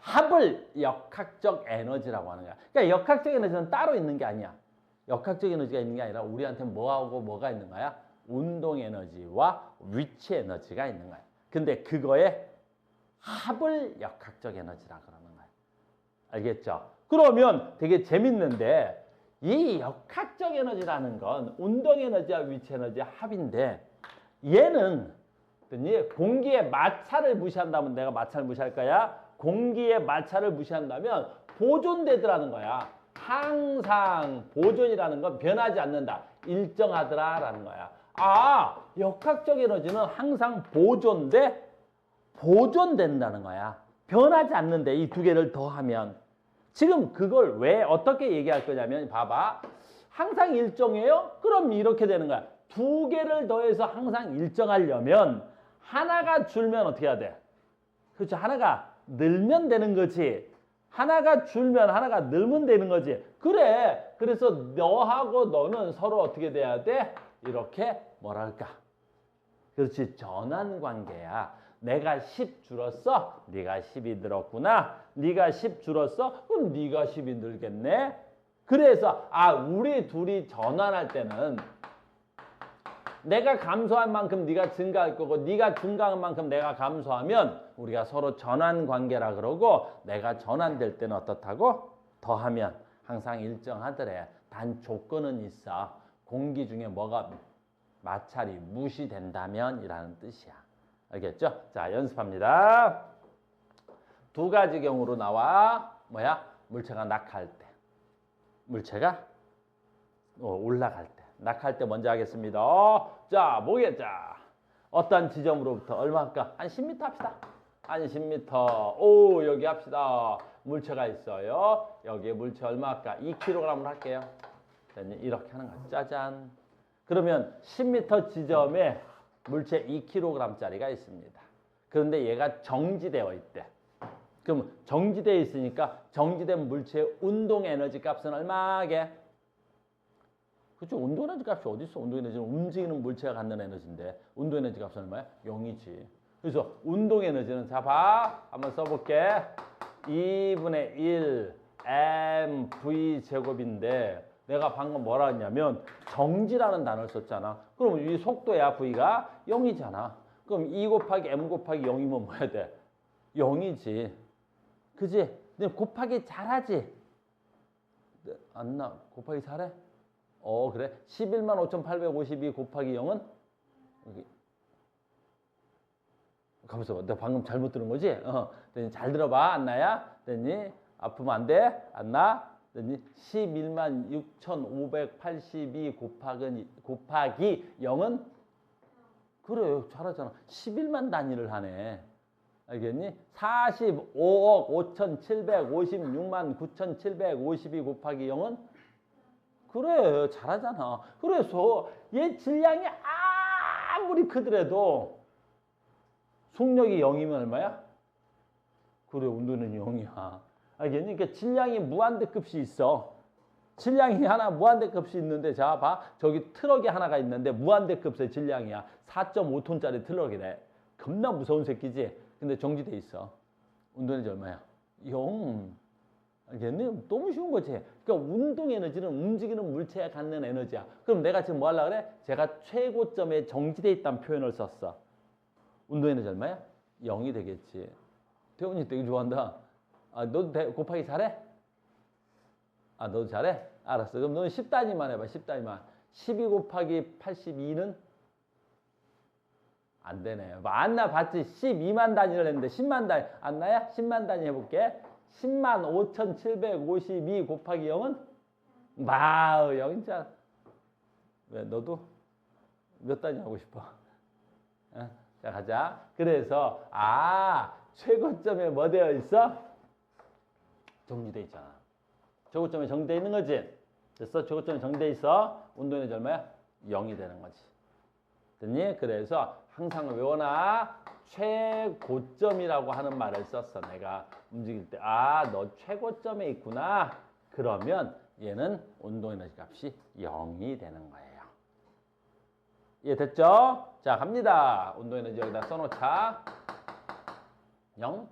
Speaker 1: 합을 역학적 에너지라고 하는 거야. 그러니까 역학적 에너지는 따로 있는 게 아니야. 역학적 에너지가 있는 게 아니라 우리한테 뭐하고 뭐가 있는 거야? 운동 에너지와 위치 에너지가 있는 거야. 근데 그거의 합을 역학적 에너지라 그러는 거야. 알겠죠? 그러면 되게 재밌는데 이 역학적 에너지라는 건 운동 에너지와 위치 에너지의 합인데 얘는 공기의 마찰을 무시한다면 내가 마찰을 무시할 거야. 공기의 마찰을 무시한다면 보존되더라는 거야. 항상 보존이라는 건 변하지 않는다. 일정하더라라는 거야. 아, 역학적 에너지는 항상 보존된다는 거야. 변하지 않는데 이 두 개를 더하면. 지금 그걸 왜 어떻게 얘기할 거냐면 봐봐. 항상 일정해요? 그럼 이렇게 되는 거야. 두 개를 더해서 항상 일정하려면 하나가 줄면 어떻게 해야 돼? 그렇죠. 하나가 늘면 되는 거지. 하나가 줄면 하나가 늘면 되는 거지. 그래. 그래서 너하고 너는 서로 어떻게 돼야 돼? 이렇게 뭐랄까. 그렇지. 전환 관계야. 내가 10 줄었어? 네가 10이 늘었구나. 네가 10 줄었어? 그럼 네가 10이 늘겠네. 그래서 우리 둘이 전환할 때는 내가 감소한 만큼 네가 증가할 거고 네가 증가한 만큼 내가 감소하면 우리가 서로 전환 관계라 그러고 내가 전환될 때는 어떻다고? 더하면 항상 일정하더래. 단 조건은 있어. 공기 중에 뭐가 마찰이 무시된다면 이라는 뜻이야. 알겠죠? 자, 연습합니다. 두 가지 경우로 나와. 물체가 낙하할 때. 물체가 올라갈 때. 낙하할 때 먼저 하겠습니다. 자, 보겠자. 어떤 지점으로부터 얼마 할까? 한 10m 합시다. 한 10m. 오, 여기 합시다. 물체가 있어요. 여기에 물체 얼마 할까? 2kg을 할게요. 이렇게 하는 거야. 짜잔. 그러면 10m 지점에 물체 2kg짜리가 있습니다. 그런데 얘가 정지되어 있대. 그럼 정지되어 있으니까 정지된 물체의 운동 에너지 값은 얼마게? 그렇죠. 운동 에너지 값이 어디 있어? 운동 에너지는 움직이는 물체가 갖는 에너지인데 운동 에너지 값은 얼마야? 0이지. 그래서 운동 에너지는 자 봐. 한번 써볼게. 2분의 1 mv 제곱인데 내가 방금 뭐라 했냐면 정지라는 단어를 썼잖아. 그럼 이 속도야 v가 0이잖아. 그럼 2 곱하기 m 곱하기 0이면 뭐 해야 돼? 0이지. 그지? 근데 곱하기 잘하지? 안 나. 곱하기 잘해? 그래. 115,852 곱하기 0은? 여기. 가만있어 봐. 내가 방금 잘못 들은 거지? 잘 들어봐. 안나야? 됐니? 아프면 안 돼? 안나? 됐니? 116,582 곱하기 0은? 그래. 잘하잖아. 11만 단위를 하네. 알겠니? 45억 5,756만 9,752 곱하기 0은? 그래. 잘하잖아. 그래서 얘 질량이 아무리 크더라도 속력이 0이면 얼마야? 그래. 운동은 0이야. 알겠니? 그러니까 질량이 무한대급이 있어. 질량이 하나 무한대급이 있는데 자 봐. 저기 트럭이 하나가 있는데 무한대급의 질량이야. 4.5톤짜리 트럭이래. 겁나 무서운 새끼지? 근데 정지돼 있어. 운동에너지 얼마야? 0. 알겠니? 너무 쉬운 거지. 그러니까 운동 에너지는 움직이는 물체가 갖는 에너지야. 그럼 내가 지금 뭐 하려고 그래? 제가 최고점에 정지돼 있다는 표현을 썼어. 운동 에너지 얼마야? 0이 되겠지. 태훈이 되게 좋아한다. 너도 곱하기 잘해? 너도 잘해? 알았어. 그럼 너는 10단위만 해봐. 10단위만. 12 곱하기 82는? 안 되네. 안나 봤지? 12만 단위를 했는데 10만 단위. 안나야? 10만 단위 해볼게. 10만 5,752 곱하기 0은? 0이자. 왜 너도 몇 단위 하고 싶어? 자, 가자. 그래서 최고점에 뭐 되어 있어? 정지돼 있잖아. 최고점에 정지돼 있는 거지? 됐어? 최고점에 정지돼 있어. 운동 에너지 얼마야? 0이 되는 거지. 됐니? 그래서 항상 외워놔. 최고점이라고 하는 말을 썼어. 내가 움직일 때. 너 최고점에 있구나. 그러면 얘는 운동 에너지 값이 0이 되는 거예요. 이해됐죠? 자, 갑니다. 운동 에너지 여기다 써놓자. 0.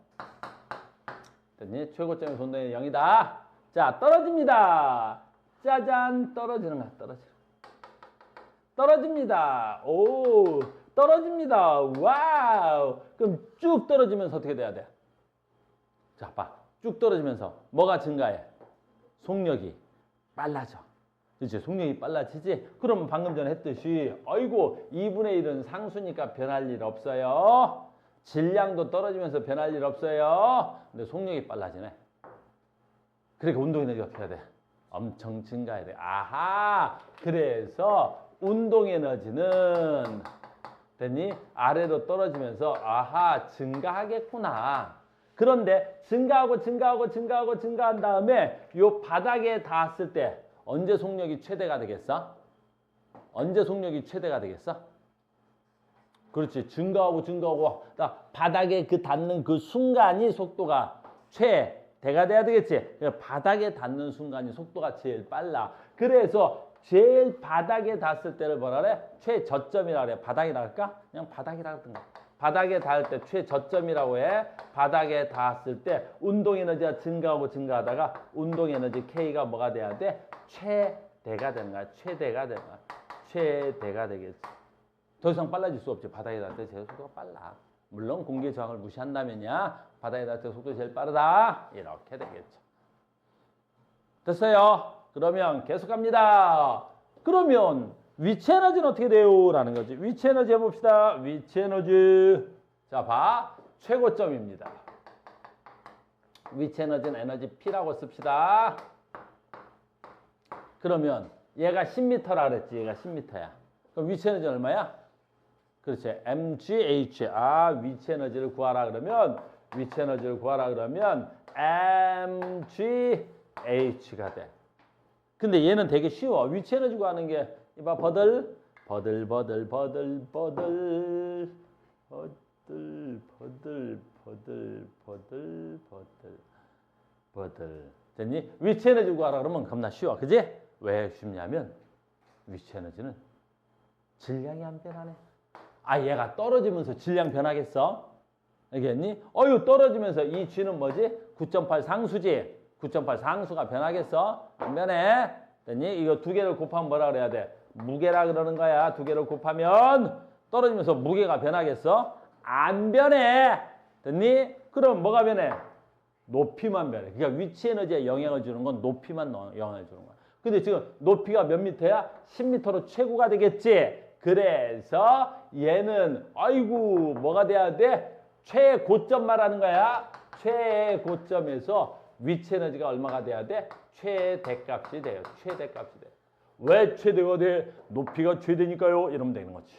Speaker 1: 됐니? 최고점에서 운동 에너지 0이다. 자, 떨어집니다. 짜잔. 떨어지는 거야. 떨어집니다. 오, 떨어집니다. 와우. 그럼 쭉 떨어지면서 어떻게 돼야 돼? 자, 봐. 쭉 떨어지면서 뭐가 증가해? 속력이 빨라져. 그렇지? 속력이 빨라지지? 그러면 방금 전에 했듯이 아이고 2분의 1은 상수니까 변할 일 없어요. 질량도 떨어지면서 변할 일 없어요. 근데 속력이 빨라지네. 그러니까 운동 에너지가 어떻게 해야 돼? 엄청 증가해야 돼. 그래서 운동 에너지는 됐니? 아래로 떨어지면서 증가하겠구나. 그런데 증가한 다음에 요 바닥에 닿았을 때 언제 속력이 최대가 되겠어? 그렇지. 증가하고 바닥에 닿는 그 순간이 속도가 최대가 돼야 되겠지. 바닥에 닿는 순간이 속도가 제일 빨라. 그래서 제일 바닥에 닿았을 때를 뭐라 그래? 최저점이라 그래. 바닥에 닿을까? 그냥 바닥이라 하든가. 바닥에 닿을 때 최저점이라고 해. 바닥에 닿았을 때 운동 에너지가 증가하고 증가하다가 운동 에너지 K가 뭐가 돼야 돼? 최대가 되는 거야. 최대가 되는 거야. 최대가 되겠지. 더 이상 빨라질 수 없지. 바닥에 닿을 때 제일 속도가 빨라. 물론 공기의 저항을 무시한다면야 바닥에 닿을 때 속도 제일 빠르다. 이렇게 되겠죠. 됐어요? 그러면 계속 갑니다. 그러면 위치 에너지는 어떻게 돼요? 라는 거지. 위치 에너지 해봅시다. 위치 에너지. 자, 봐. 최고점입니다. 위치 에너지는 에너지 P라고 씁시다. 그러면 얘가 10m라 그랬지. 얘가 10m야. 그럼 위치 에너지 얼마야? 그렇지. mgh. 아, 위치 에너지를 구하라 그러면 위치 에너지를 구하라 그러면 mgh가 돼. 근데 얘는 되게 쉬워. 위치 에너지 구하는 게 이봐 버들 됐니? 위치 에너지 구하라 그러면 겁나 쉬워. 그지? 왜 쉽냐면 위치 에너지는 질량이 안 변하네. 아, 얘가 떨어지면서 질량 변하겠어? 알겠니? 어유 떨어지면서 이 G는 뭐지? 9.8 상수지. 9.8 상수가 변하겠어? 안 변해. 됐니? 이거 두 개를 곱하면 뭐라 그래야 돼? 무게라 그러는 거야. 두 개를 곱하면 떨어지면서 무게가 변하겠어? 안 변해. 됐니? 그럼 뭐가 변해? 높이만 변해. 그러니까 위치 에너지에 영향을 주는 건 높이만 영향을 주는 거야. 근데 지금 높이가 몇 미터야? 10m로 최고가 되겠지? 그래서 얘는 아이고 뭐가 돼야 돼? 최고점 말하는 거야. 최고점에서 위치 에너지가 얼마가 돼야 돼? 최대값이 돼요. 최대값이 돼. 왜 최대가 돼? 높이가 최대니까요. 이러면 되는 거지.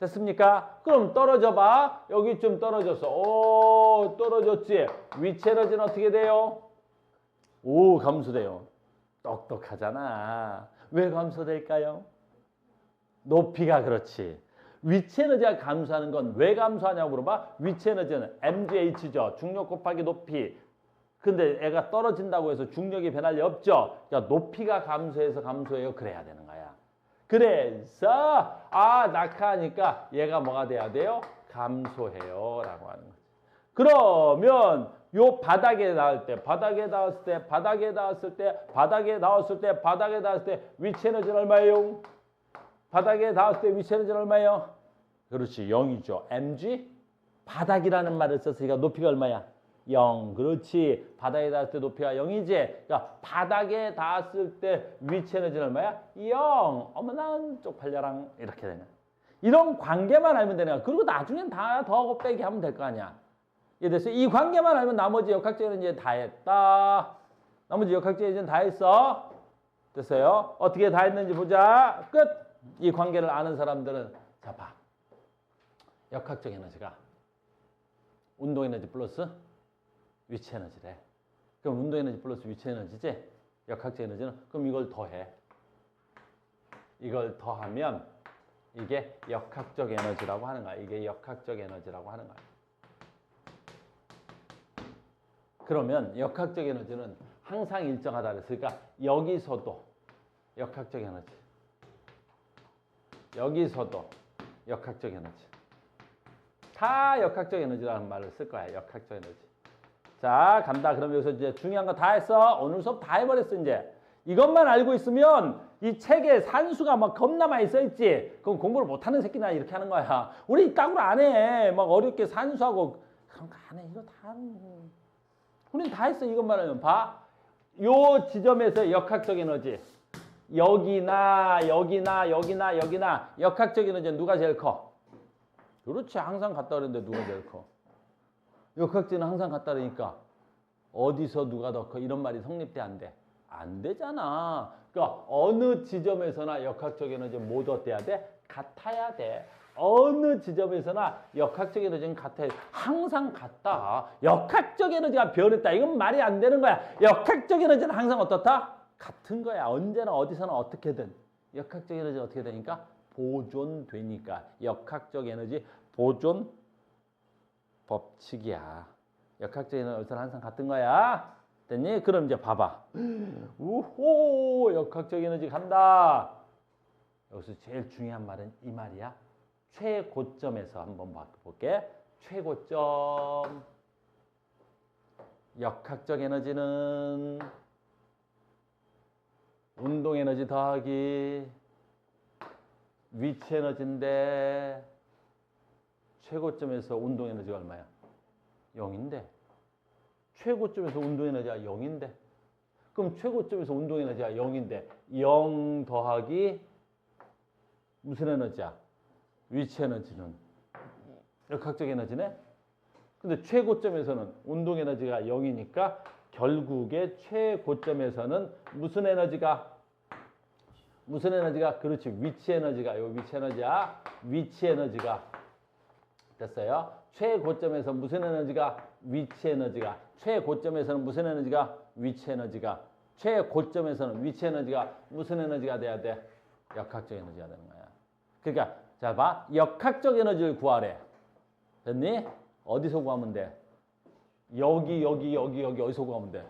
Speaker 1: 됐습니까? 그럼 떨어져 봐. 여기 좀 떨어졌어. 오, 떨어졌지. 위치 에너지는 어떻게 돼요? 오, 감소돼요. 똑똑하잖아. 왜 감소될까요? 높이가 그렇지. 위치 에너지가 감소하는 건 왜 감소하냐고 물어봐. 위치 에너지는 mgh죠. 중력 곱하기 높이. 근데 애가 떨어진다고 해서 중력이 변할 리 없죠. 그러니까 높이가 감소해서 감소해요. 그래야 되는 거야. 그래서 낙하하니까 얘가 뭐가 돼야 돼요? 감소해요. 라고 하는 거지. 그러면 요 바닥에 닿을 때, 바닥에 닿았을 때, 바닥에 닿았을 때, 바닥에 닿았을 때, 바닥에 닿았을 때 위치 에너지는 얼마예요? 바닥에 닿았을 때 위치 에너지는 얼마예요? 그렇지, 0이죠. mg? 바닥이라는 말을 썼으니까 높이가 얼마야? 0. 그렇지. 바닥에 닿았을 때 높이가 0이지. 그러니까 바닥에 닿았을 때 위치 에너지는 얼마야? 0. 어머나 쪽팔려랑 이렇게 되는. 이런 관계만 알면 되는 거야. 그리고 나중엔 다 더하고 빼기 하면 될 거 아니야. 이해됐어요? 이 관계만 알면 나머지 역학적 에너지 다 했다. 나머지 역학적 에너지는 다 했어. 됐어요? 어떻게 다 했는지 보자. 끝. 이 관계를 아는 사람들은 자 봐. 역학적 에너지가 운동 에너지 플러스 위치 에너지래. 그럼 운동 에너지 플러스 위치 에너지지? 역학적 에너지는? 그럼 이걸 더해. 이걸 더하면 이게 역학적 에너지라고 하는 거야. 이게 역학적 에너지라고 하는 거야. 그러면 역학적 에너지는 항상 일정하다 그랬으니까 여기서도 역학적 에너지. 여기서도 역학적 에너지. 다 역학적 에너지라는 말을 쓸 거야. 역학적 에너지. 자, 간다. 그럼 여기서 이제 중요한 거 다 했어. 오늘 수업 다 해버렸어, 이제. 이것만 알고 있으면 이 책에 산수가 막 겁나 많이 써있지. 그럼 공부를 못하는 새끼나 이렇게 하는 거야. 우리 이따구로 안 해. 막 어렵게 산수하고 그런 거 안 해. 이거 다 우린 다 했어. 이것만 하면. 봐. 요 지점에서 역학적 에너지. 여기나 역학적 에너지는 누가 제일 커? 그렇지. 항상 같다 그랬는데 누가 제일 커? 역학적은 항상 같다 그러니까 어디서 누가 더 커? 이런 말이 성립돼 안 돼? 안 되잖아. 그러니까 어느 지점에서나 역학적 에너지 모두 어때야 돼? 같아야 돼. 어느 지점에서나 역학적 에너지는 같아요. 항상 같다. 역학적 에너지가 변했다. 이건 말이 안 되는 거야. 역학적 에너지는 항상 어떻다? 같은 거야. 언제나 어디서나 어떻게든. 역학적 에너지는 어떻게 되니까? 보존되니까. 역학적 에너지 보존 법칙이야. 역학적 에너지는 항상 같은 거야. 됐니? 그럼 이제 봐봐. 우호! 역학적 에너지 간다. 여기서 제일 중요한 말은 이 말이야. 최고점에서 한번 바꿔볼게. 최고점. 역학적 에너지는 운동 에너지 더하기 위치 에너지인데 최고점에서 운동 에너지가 얼마야? 0인데. 최고점에서 운동 에너지가 0인데. 그럼 최고점에서 운동 에너지가 0인데 0 더하기 무슨 에너지야? 위치 에너지는 역학적 에너지네. 근데 최고점에서는 운동 에너지가 0이니까 결국에 최고점에서는 무슨 에너지가 그렇지 위치 에너지가 요 위치 에너지야. 위치 에너지가 됐어요. 최고점에서 무슨 에너지가 위치 에너지가 최고점에서는 무슨 에너지가 위치 에너지가 최고점에서는 위치 에너지가 무슨 에너지가 돼야 돼? 역학적 에너지가 되는 거야. 그러니까 자 봐. 역학적 에너지를 구하래. 됐니? 어디서 구하면 돼? 여기 어디서 구하면 돼?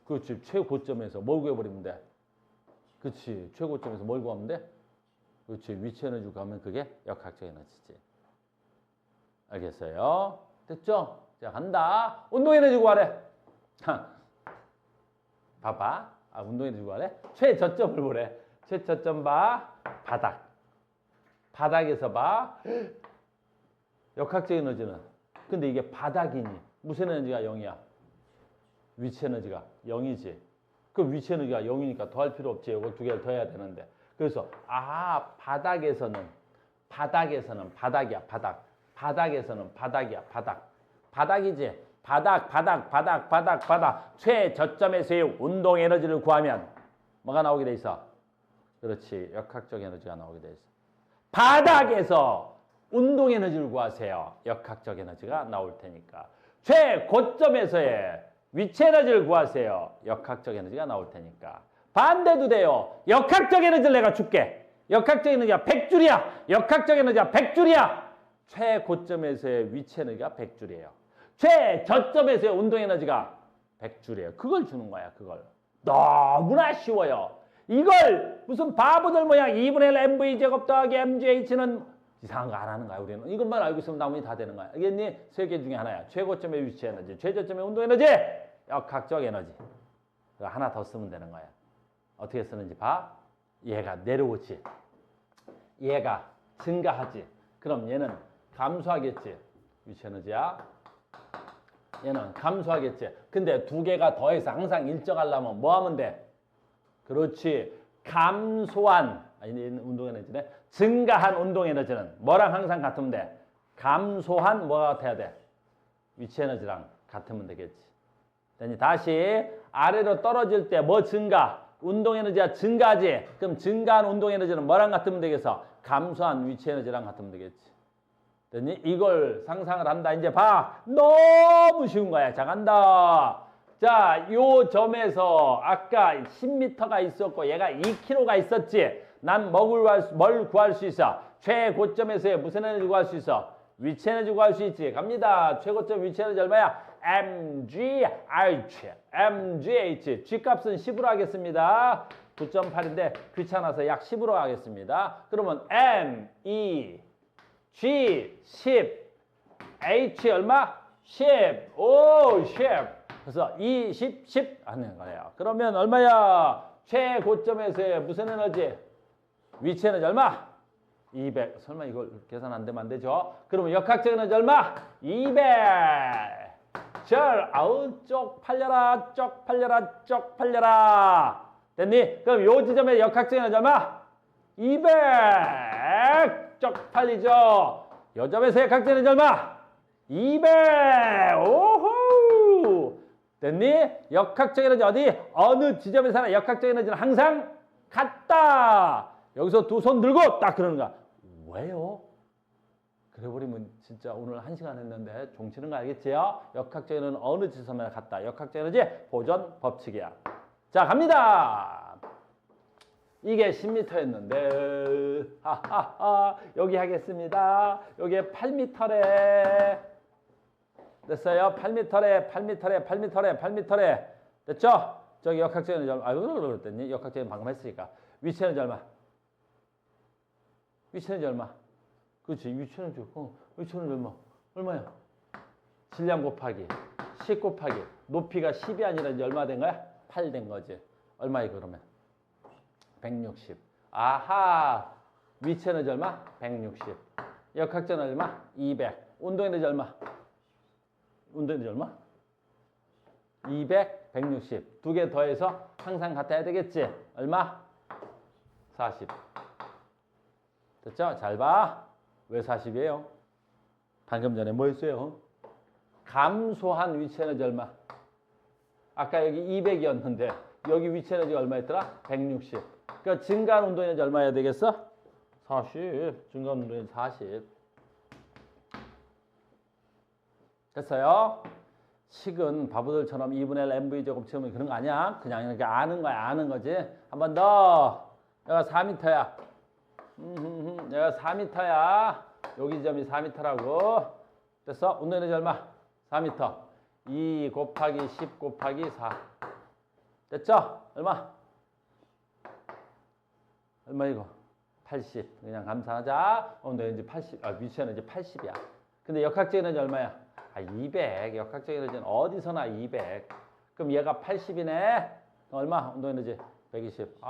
Speaker 1: 그렇지. 최고점에서 뭘 구해버리면 돼? 그렇지. 최고점에서 뭘 구하면 돼? 그렇지. 위치 에너지 구하면 그게 역학적 에너지지. 알겠어요? 됐죠? 자, 간다. 운동 에너지 구하래. 봐봐. 운동 에너지 구하래. 최저점을 보래. 최저점 봐. 바닥. 바닥에서 봐. 역학적 에너지는. 근데 이게 바닥이니 무슨 에너지가 0이야? 위치 에너지가 0이지. 그 위치 에너지가 0이니까 더할 필요 없지. 이거 두 개를 더해야 되는데. 그래서 바닥에서는 바닥이야. 바닥에서는 바닥이야. 바닥이지. 바닥. 최저점에서의 운동 에너지를 구하면 뭐가 나오게 돼 있어? 그렇지. 역학적 에너지가 나오게 돼 있어. 바닥에서 운동 에너지를 구하세요. 역학적 에너지가 나올 테니까. 최고점에서의 위치 에너지를 구하세요. 역학적 에너지가 나올 테니까. 반대도 돼요. 역학적 에너지를 내가 줄게. 역학적 에너지가 100줄이야. 역학적 에너지가 100줄이야. 최고점에서의 위치 에너지가 100줄이에요. 최저점에서의 운동 에너지가 100줄이에요. 그걸 주는 거야. 그걸. 너무나 쉬워요. 이걸 무슨 바보들 모양 2분의 1 mv제곱 더하기 mgh는 이상한 거 안 하는 거야. 우리는 이것만 알고 있으면 나머지 다 되는 거야. 알겠니? 세 개 중에 하나야. 최고점의 위치 에너지, 최저점의 운동 에너지, 역학적 에너지. 하나 더 쓰면 되는 거야. 어떻게 쓰는지 봐. 얘가 내려오지. 얘가 증가하지. 그럼 얘는 감소하겠지. 위치 에너지야. 얘는 감소하겠지. 근데 두 개가 더해서 항상 일정하려면 뭐 하면 돼? 그렇지. 감소한 운동 에너지네. 증가한 운동 에너지는 뭐랑 항상 같으면 돼? 감소한 뭐가 같아야 돼? 위치 에너지랑 같으면 되겠지. 다시 아래로 떨어질 때 뭐 증가? 운동 에너지가 증가하지. 그럼 증가한 운동 에너지는 뭐랑 같으면 되겠어? 감소한 위치 에너지랑 같으면 되겠지. 됐니? 이걸 상상을 한다. 이제 봐. 너무 쉬운 거야. 자, 간다. 자, 요 점에서 아까 10m가 있었고 얘가 2km가 있었지. 난 뭘 구할 수 있어? 최고점에서의 무슨 에너지 구할 수 있어? 위치 에너지 구할 수 있지. 갑니다. 최고점 위치 에너지 얼마야? mgh. g값은 10으로 하겠습니다. 9.8인데 귀찮아서 약 10으로 하겠습니다. 그러면 m, e, g, 10, h 얼마? 10. 오, 10. 그래서 20, 10 하는 거예요. 그러면 얼마야? 최고점에서의 무슨 에너지? 위치 에너지 얼마? 200. 설마 이걸 계산 안 되면 안 되죠? 그러면 역학적 에너지 얼마? 200. 쪽팔려라. 됐니? 그럼 요 지점에 역학적 에너지 얼마? 200. 쪽팔리죠? 요 점에서 역학적 에너지 얼마? 200. 오호. 됐니? 역학적 에너지 어디? 어느 지점에서나 역학적 에너지는 항상 같다. 여기서 두 손 들고 딱 그러는 거야. 왜요? 그래버리면 진짜 오늘 1시간 했는데 종치는 거 알겠지요? 역학적 에너지는 어느 지점에나 같다. 역학적 에너지 보존 법칙이야. 자, 갑니다. 이게 10m였는데 여기 하겠습니다. 여기에 8m래. 됐어요? 8m래. 됐죠? 저기 역학적 에너지 얼마? 그랬더니 역학적 에너지 방금 했으니까. 위치 에너지 얼마? 그렇지. 위치 에너지. 위치 에너지 얼마야? 질량 곱하기 10 곱하기 높이가 10이 아니라 이제 얼마 된 거야? 8 된 거지. 얼마야 그러면? 160. 아하. 위치 에너지 얼마? 160. 역학적 에너지 얼마? 200. 운동 에너지 얼마? 운동 에너지 얼마? 200, 160. 두 개 더해서 항상 같아야 되겠지? 얼마? 40. 됐죠? 잘 봐. 왜 40이에요? 방금 전에 뭐 했어요? 감소한 위치 에너지 얼마? 아까 여기 200이었는데 여기 위치 에너지가 얼마였더라? 160. 그러니까 증가한 운동 에너지 얼마여야 되겠어? 40. 증가한 운동 에너지 40. 됐어요? 식은 바보들처럼 2분의 1 mv 제곱 채우면 그런 거 아니야? 그냥 이렇게 아는 거야. 아는 거지. 한 번 더. 여기가 4m야. 여기가 4m야. 여기 지점이 4m라고. 됐어? 운동 에너지 얼마? 4m. 2 곱하기 10 곱하기 4. 됐죠? 얼마? 얼마 이거? 80. 그냥 감산하자. 운동 에너지 80. 위치 에너지 80이야. 근데 역학적 에너지 얼마야? 200. 역학적 에너지는 어디서나 200. 그럼 얘가 80이네. 얼마? 운동 에너지 120.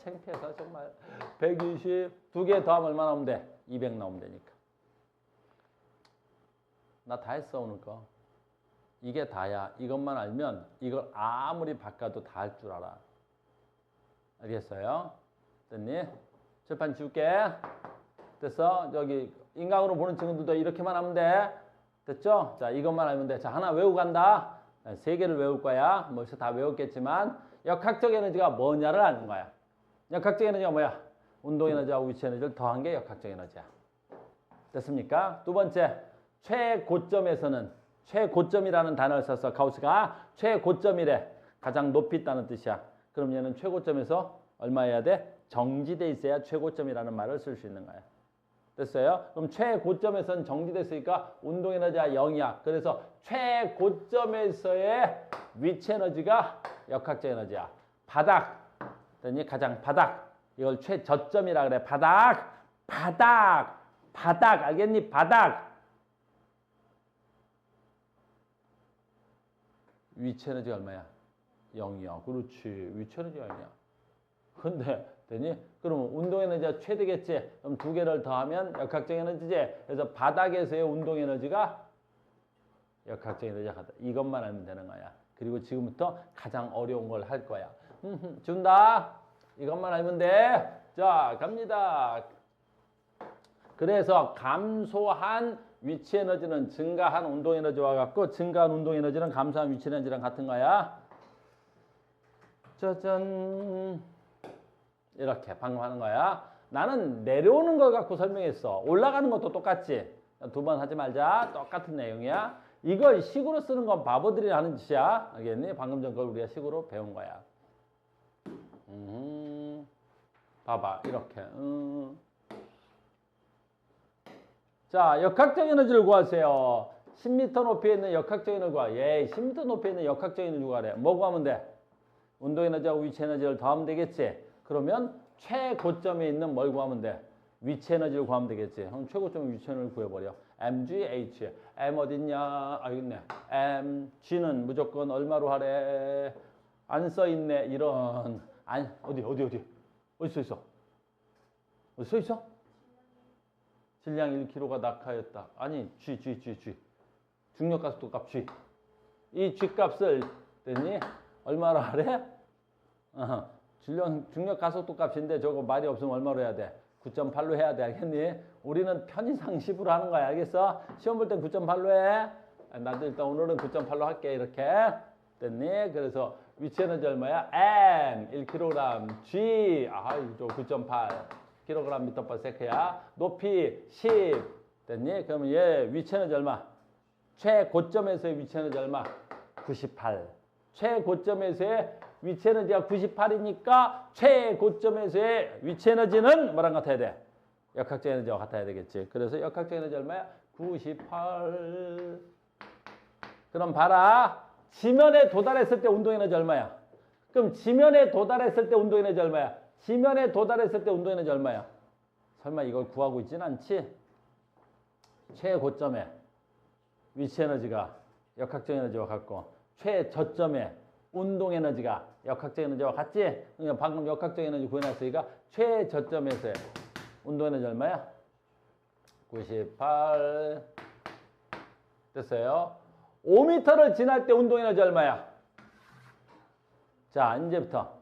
Speaker 1: 창피해서 정말. 120. 두 개 더하면 얼마 나오면 돼? 200 나오면 되니까. 나 다 했어 오늘 거. 이게 다야. 이것만 알면 이걸 아무리 바꿔도 다 할 줄 알아. 알겠어요? 됐니? 칠판 지울게. 됐어? 저기 인강으로 보는 친구들도 이렇게만 하면 돼. 됐죠? 자, 이것만 알면 돼. 자, 하나 외우고 간다. 세 개를 외울 거야. 벌써 다 외웠겠지만 역학적 에너지가 뭐냐를 아는 거야. 역학적 에너지가 뭐야? 운동 에너지하고 위치 에너지를 더한 게 역학적 에너지야. 됐습니까? 두 번째, 최고점에서는 최고점이라는 단어를 썼어. 가우스가 최고점이래. 가장 높이 있다는 뜻이야. 그럼 얘는 최고점에서 얼마여야 돼? 정지돼 있어야 최고점이라는 말을 쓸 수 있는 거야. 됐어요? 그럼 최고점에서는 정지됐으니까 운동 에너지가 0이야. 그래서 최고점에서의 위치 에너지가 역학적 에너지야. 바닥. 됐니? 가장 바닥. 이걸 최저점이라 그래. 바닥. 바닥. 바닥. 알겠니? 바닥. 위치 에너지가 얼마야? 0이야. 그렇지. 위치 에너지가 0이야. 근데 되니? 그러면 운동 에너지가 최대겠지. 그럼 두 개를 더하면 역학적 에너지지. 그래서 바닥에서의 운동 에너지가 역학적 에너지가 같다. 이것만 알면 되는 거야. 그리고 지금부터 가장 어려운 걸 할 거야. 준다. 이것만 알면 돼. 자, 갑니다. 그래서 감소한 위치 에너지는 증가한 운동 에너지와 같고 증가한 운동 에너지는 감소한 위치 에너지랑 같은 거야. 짜잔. 이렇게 방금 하는 거야. 나는 내려오는 걸 갖고 설명했어. 올라가는 것도 똑같지. 두 번 하지 말자. 똑같은 내용이야. 이걸 식으로 쓰는 건 바보들이 하는 짓이야. 알겠니? 방금 전 걸 우리가 식으로 배운 거야. 봐봐. 이렇게. 자, 역학적 에너지를 구하세요. 10m 높이에 있는 역학적 에너지 구하. 10m 높이에 있는 역학적 에너지 구하래. 뭐 구하면 돼? 운동 에너지하고 위치 에너지를 더하면 되겠지. 그러면 최고점에 있는 뭘 구하면 돼? 위치 에너지를 구하면 되겠지. 그럼 최고점 위치 에너지를 구해버려. mgh. m 어딨냐? 여기 있네. m, g는 무조건 얼마로 하래? 안 써있네. 이런. 어디 써있어? 어디 써있어? 질량 1kg가 낙하였다. 아니, g. 중력가속도 값 g. 이 g 값을 됐니? 얼마로 하래? 중력가속도 값인데 저거 말이 없으면 얼마로 해야 돼? 9.8로 해야 돼. 알겠니? 우리는 편의상식으로 하는 거야. 알겠어? 시험 볼 땐 9.8로 해. 나도 일단 오늘은 9.8로 할게. 이렇게. 됐니? 그래서 위치 에너지 얼마야? m 1kg g 이거 9.8 kg/m/s야. 높이 10. 됐니? 그러면 얘 위치 에너지 얼마? 최고점에서의 위치 에너지 얼마? 98. 최고점에서의 위치 에너지가 98이니까 최고점에서의 위치 에너지는 뭐랑 같아야 돼? 역학적 에너지와 같아야 되겠지. 그래서 역학적 에너지 얼마야? 98. 그럼 봐라. 지면에 도달했을 때 운동 에너지 얼마야? 그럼 지면에 도달했을 때 운동 에너지 얼마야? 지면에 도달했을 때 운동 에너지 얼마야? 설마 이걸 구하고 있진 않지? 최고점에 위치 에너지가 역학적 에너지와 같고 최저점에 운동 에너지가 역학적 에너지와 같지? 그러니까 방금 역학적 에너지 구해놨으니까 최저점에서의 운동 에너지 얼마야? 98 됐어요. 5m를 지날 때 운동 에너지 얼마야? 자, 이제부터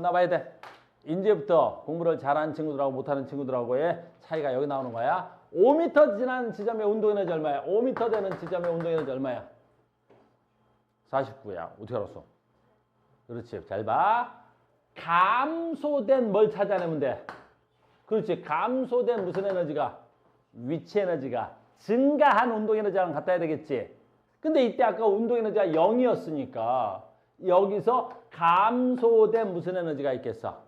Speaker 1: 나봐야 돼. 이제부터 공부를 잘하는 친구들하고 못하는 친구들하고의 차이가 여기 나오는 거야. 5m 지난 지점의 운동 에너지 얼마야? 5m 되는 지점의 운동 에너지 얼마야? 49야. 어떻게 알았어? 그렇지. 잘 봐. 감소된 뭘 찾아내면 돼? 그렇지. 감소된 무슨 에너지가? 위치 에너지가 증가한 운동 에너지랑 같아야 되겠지. 근데 이때 아까 운동 에너지가 0이었으니까 여기서 감소된 무슨 에너지가 있겠어?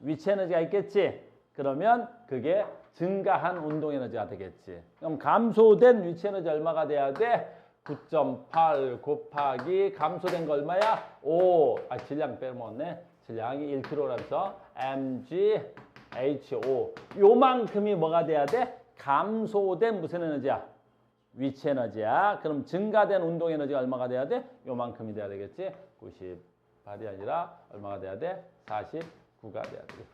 Speaker 1: 위치 에너지가 있겠지. 그러면 그게 증가한 운동 에너지가 되겠지. 그럼 감소된 위치 에너지 얼마가 돼야 돼? 9.8 곱하기 감소된 거 얼마야? 5. 질량 빼먹었네. 질량이 1kg라서 mgHO. 요만큼이 뭐가 돼야 돼? 감소된 무슨 에너지야? 위치 에너지야. 그럼 증가된 운동 에너지가 얼마가 돼야 돼? 요만큼이 돼야 되겠지. 98이 아니라 얼마가 돼야 돼? 49가 돼야 되겠지.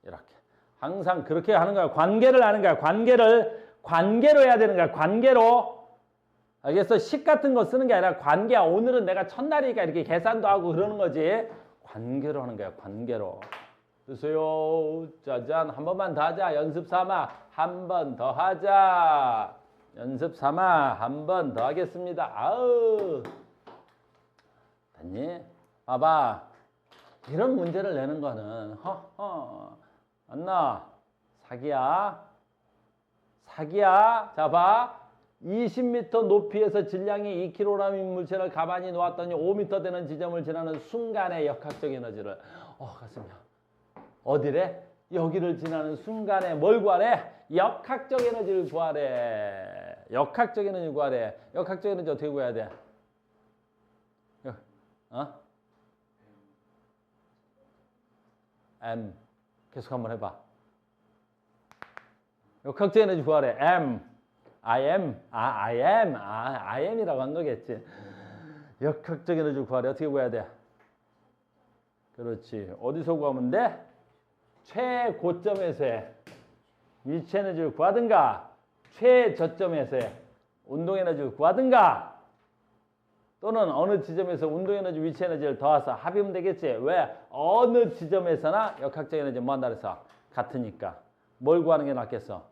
Speaker 1: 이렇게. 항상 그렇게 하는 거야. 관계를 하는 거야. 관계로 해야 되는 거야. 관계로. 알겠어? 식 같은 거 쓰는 게 아니라 관계야. 오늘은 내가 첫날이니까 이렇게 계산도 하고 그러는 거지. 관계로 하는 거야. 관계로. 드세요. 짜잔. 한 번만 더 하자. 연습 삼아. 한 번 더 하자. 연습 삼아. 한 번 더 하겠습니다. 아우. 됐니? 봐봐. 이런 문제를 내는 거는 안나 사기야. 사기야. 자 봐. 20m 높이에서 질량이 2kg인 물체를 가만히 놓았더니 5m 되는 지점을 지나는 순간의 역학적 에너지를 가슴이야. 어디래? 여기를 지나는 순간에 뭘 구하래? 역학적 에너지를 구하래. 역학적 에너지 구하래. 역학적 에너지 어떻게 구해야 돼? M. 계속 한번 해봐. 역학적 에너지 구하래. M. IM이라고 한 거겠지. 역학적 에너지 구하래. 어떻게 구해야 돼? 그렇지. 어디서 구하면 돼? 최고점에서의 위치 에너지를 구하든가, 최저점에서의 운동 에너지를 구하든가, 또는 어느 지점에서 운동 에너지, 위치 에너지를 더해서 합이면 되겠지. 왜? 어느 지점에서나 역학적 에너지 뭐 한다 그래서? 같으니까. 뭘 구하는 게 낫겠어?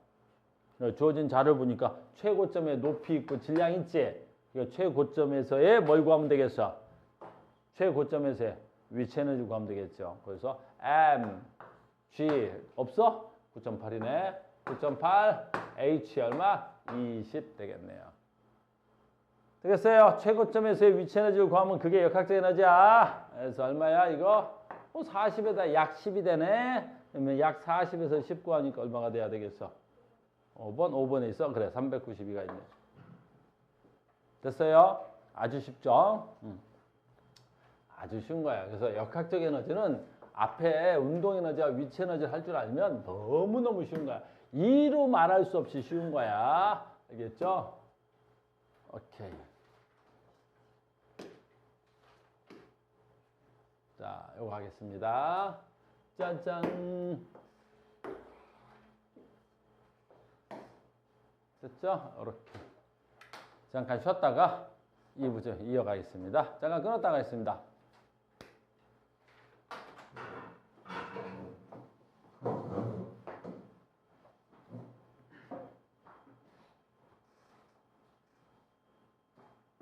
Speaker 1: 주어진 자료를 보니까 최고점에 높이 있고 질량 있지? 최고점에서의 뭘 구하면 되겠어? 최고점에서의 위치 에너지 구하면 되겠죠. 그래서 M, G 없어? 9.8이네. 9.8, H 얼마? 20 되겠네요. 되겠어요? 최고점에서의 위치 에너지를 구하면 그게 역학적 에너지야. 그래서 얼마야 이거? 40에다 약 10이 되네. 그러면 약 40에서 10 구하니까 얼마가 돼야 되겠어? 5번에 있어? 그래, 392가 있네. 됐어요? 아주 쉽죠? 아주 쉬운 거야. 그래서 역학적 에너지는 앞에 운동 에너지와 위치 에너지를 할 줄 알면 너무너무 쉬운 거야. 이로 말할 수 없이 쉬운 거야. 알겠죠? 오케이. 자, 요거 하겠습니다. 짠짠. 됐죠? 이렇게. 잠깐 쉬었다가 2부 이어가겠습니다. 잠깐 끊었다가 있습니다.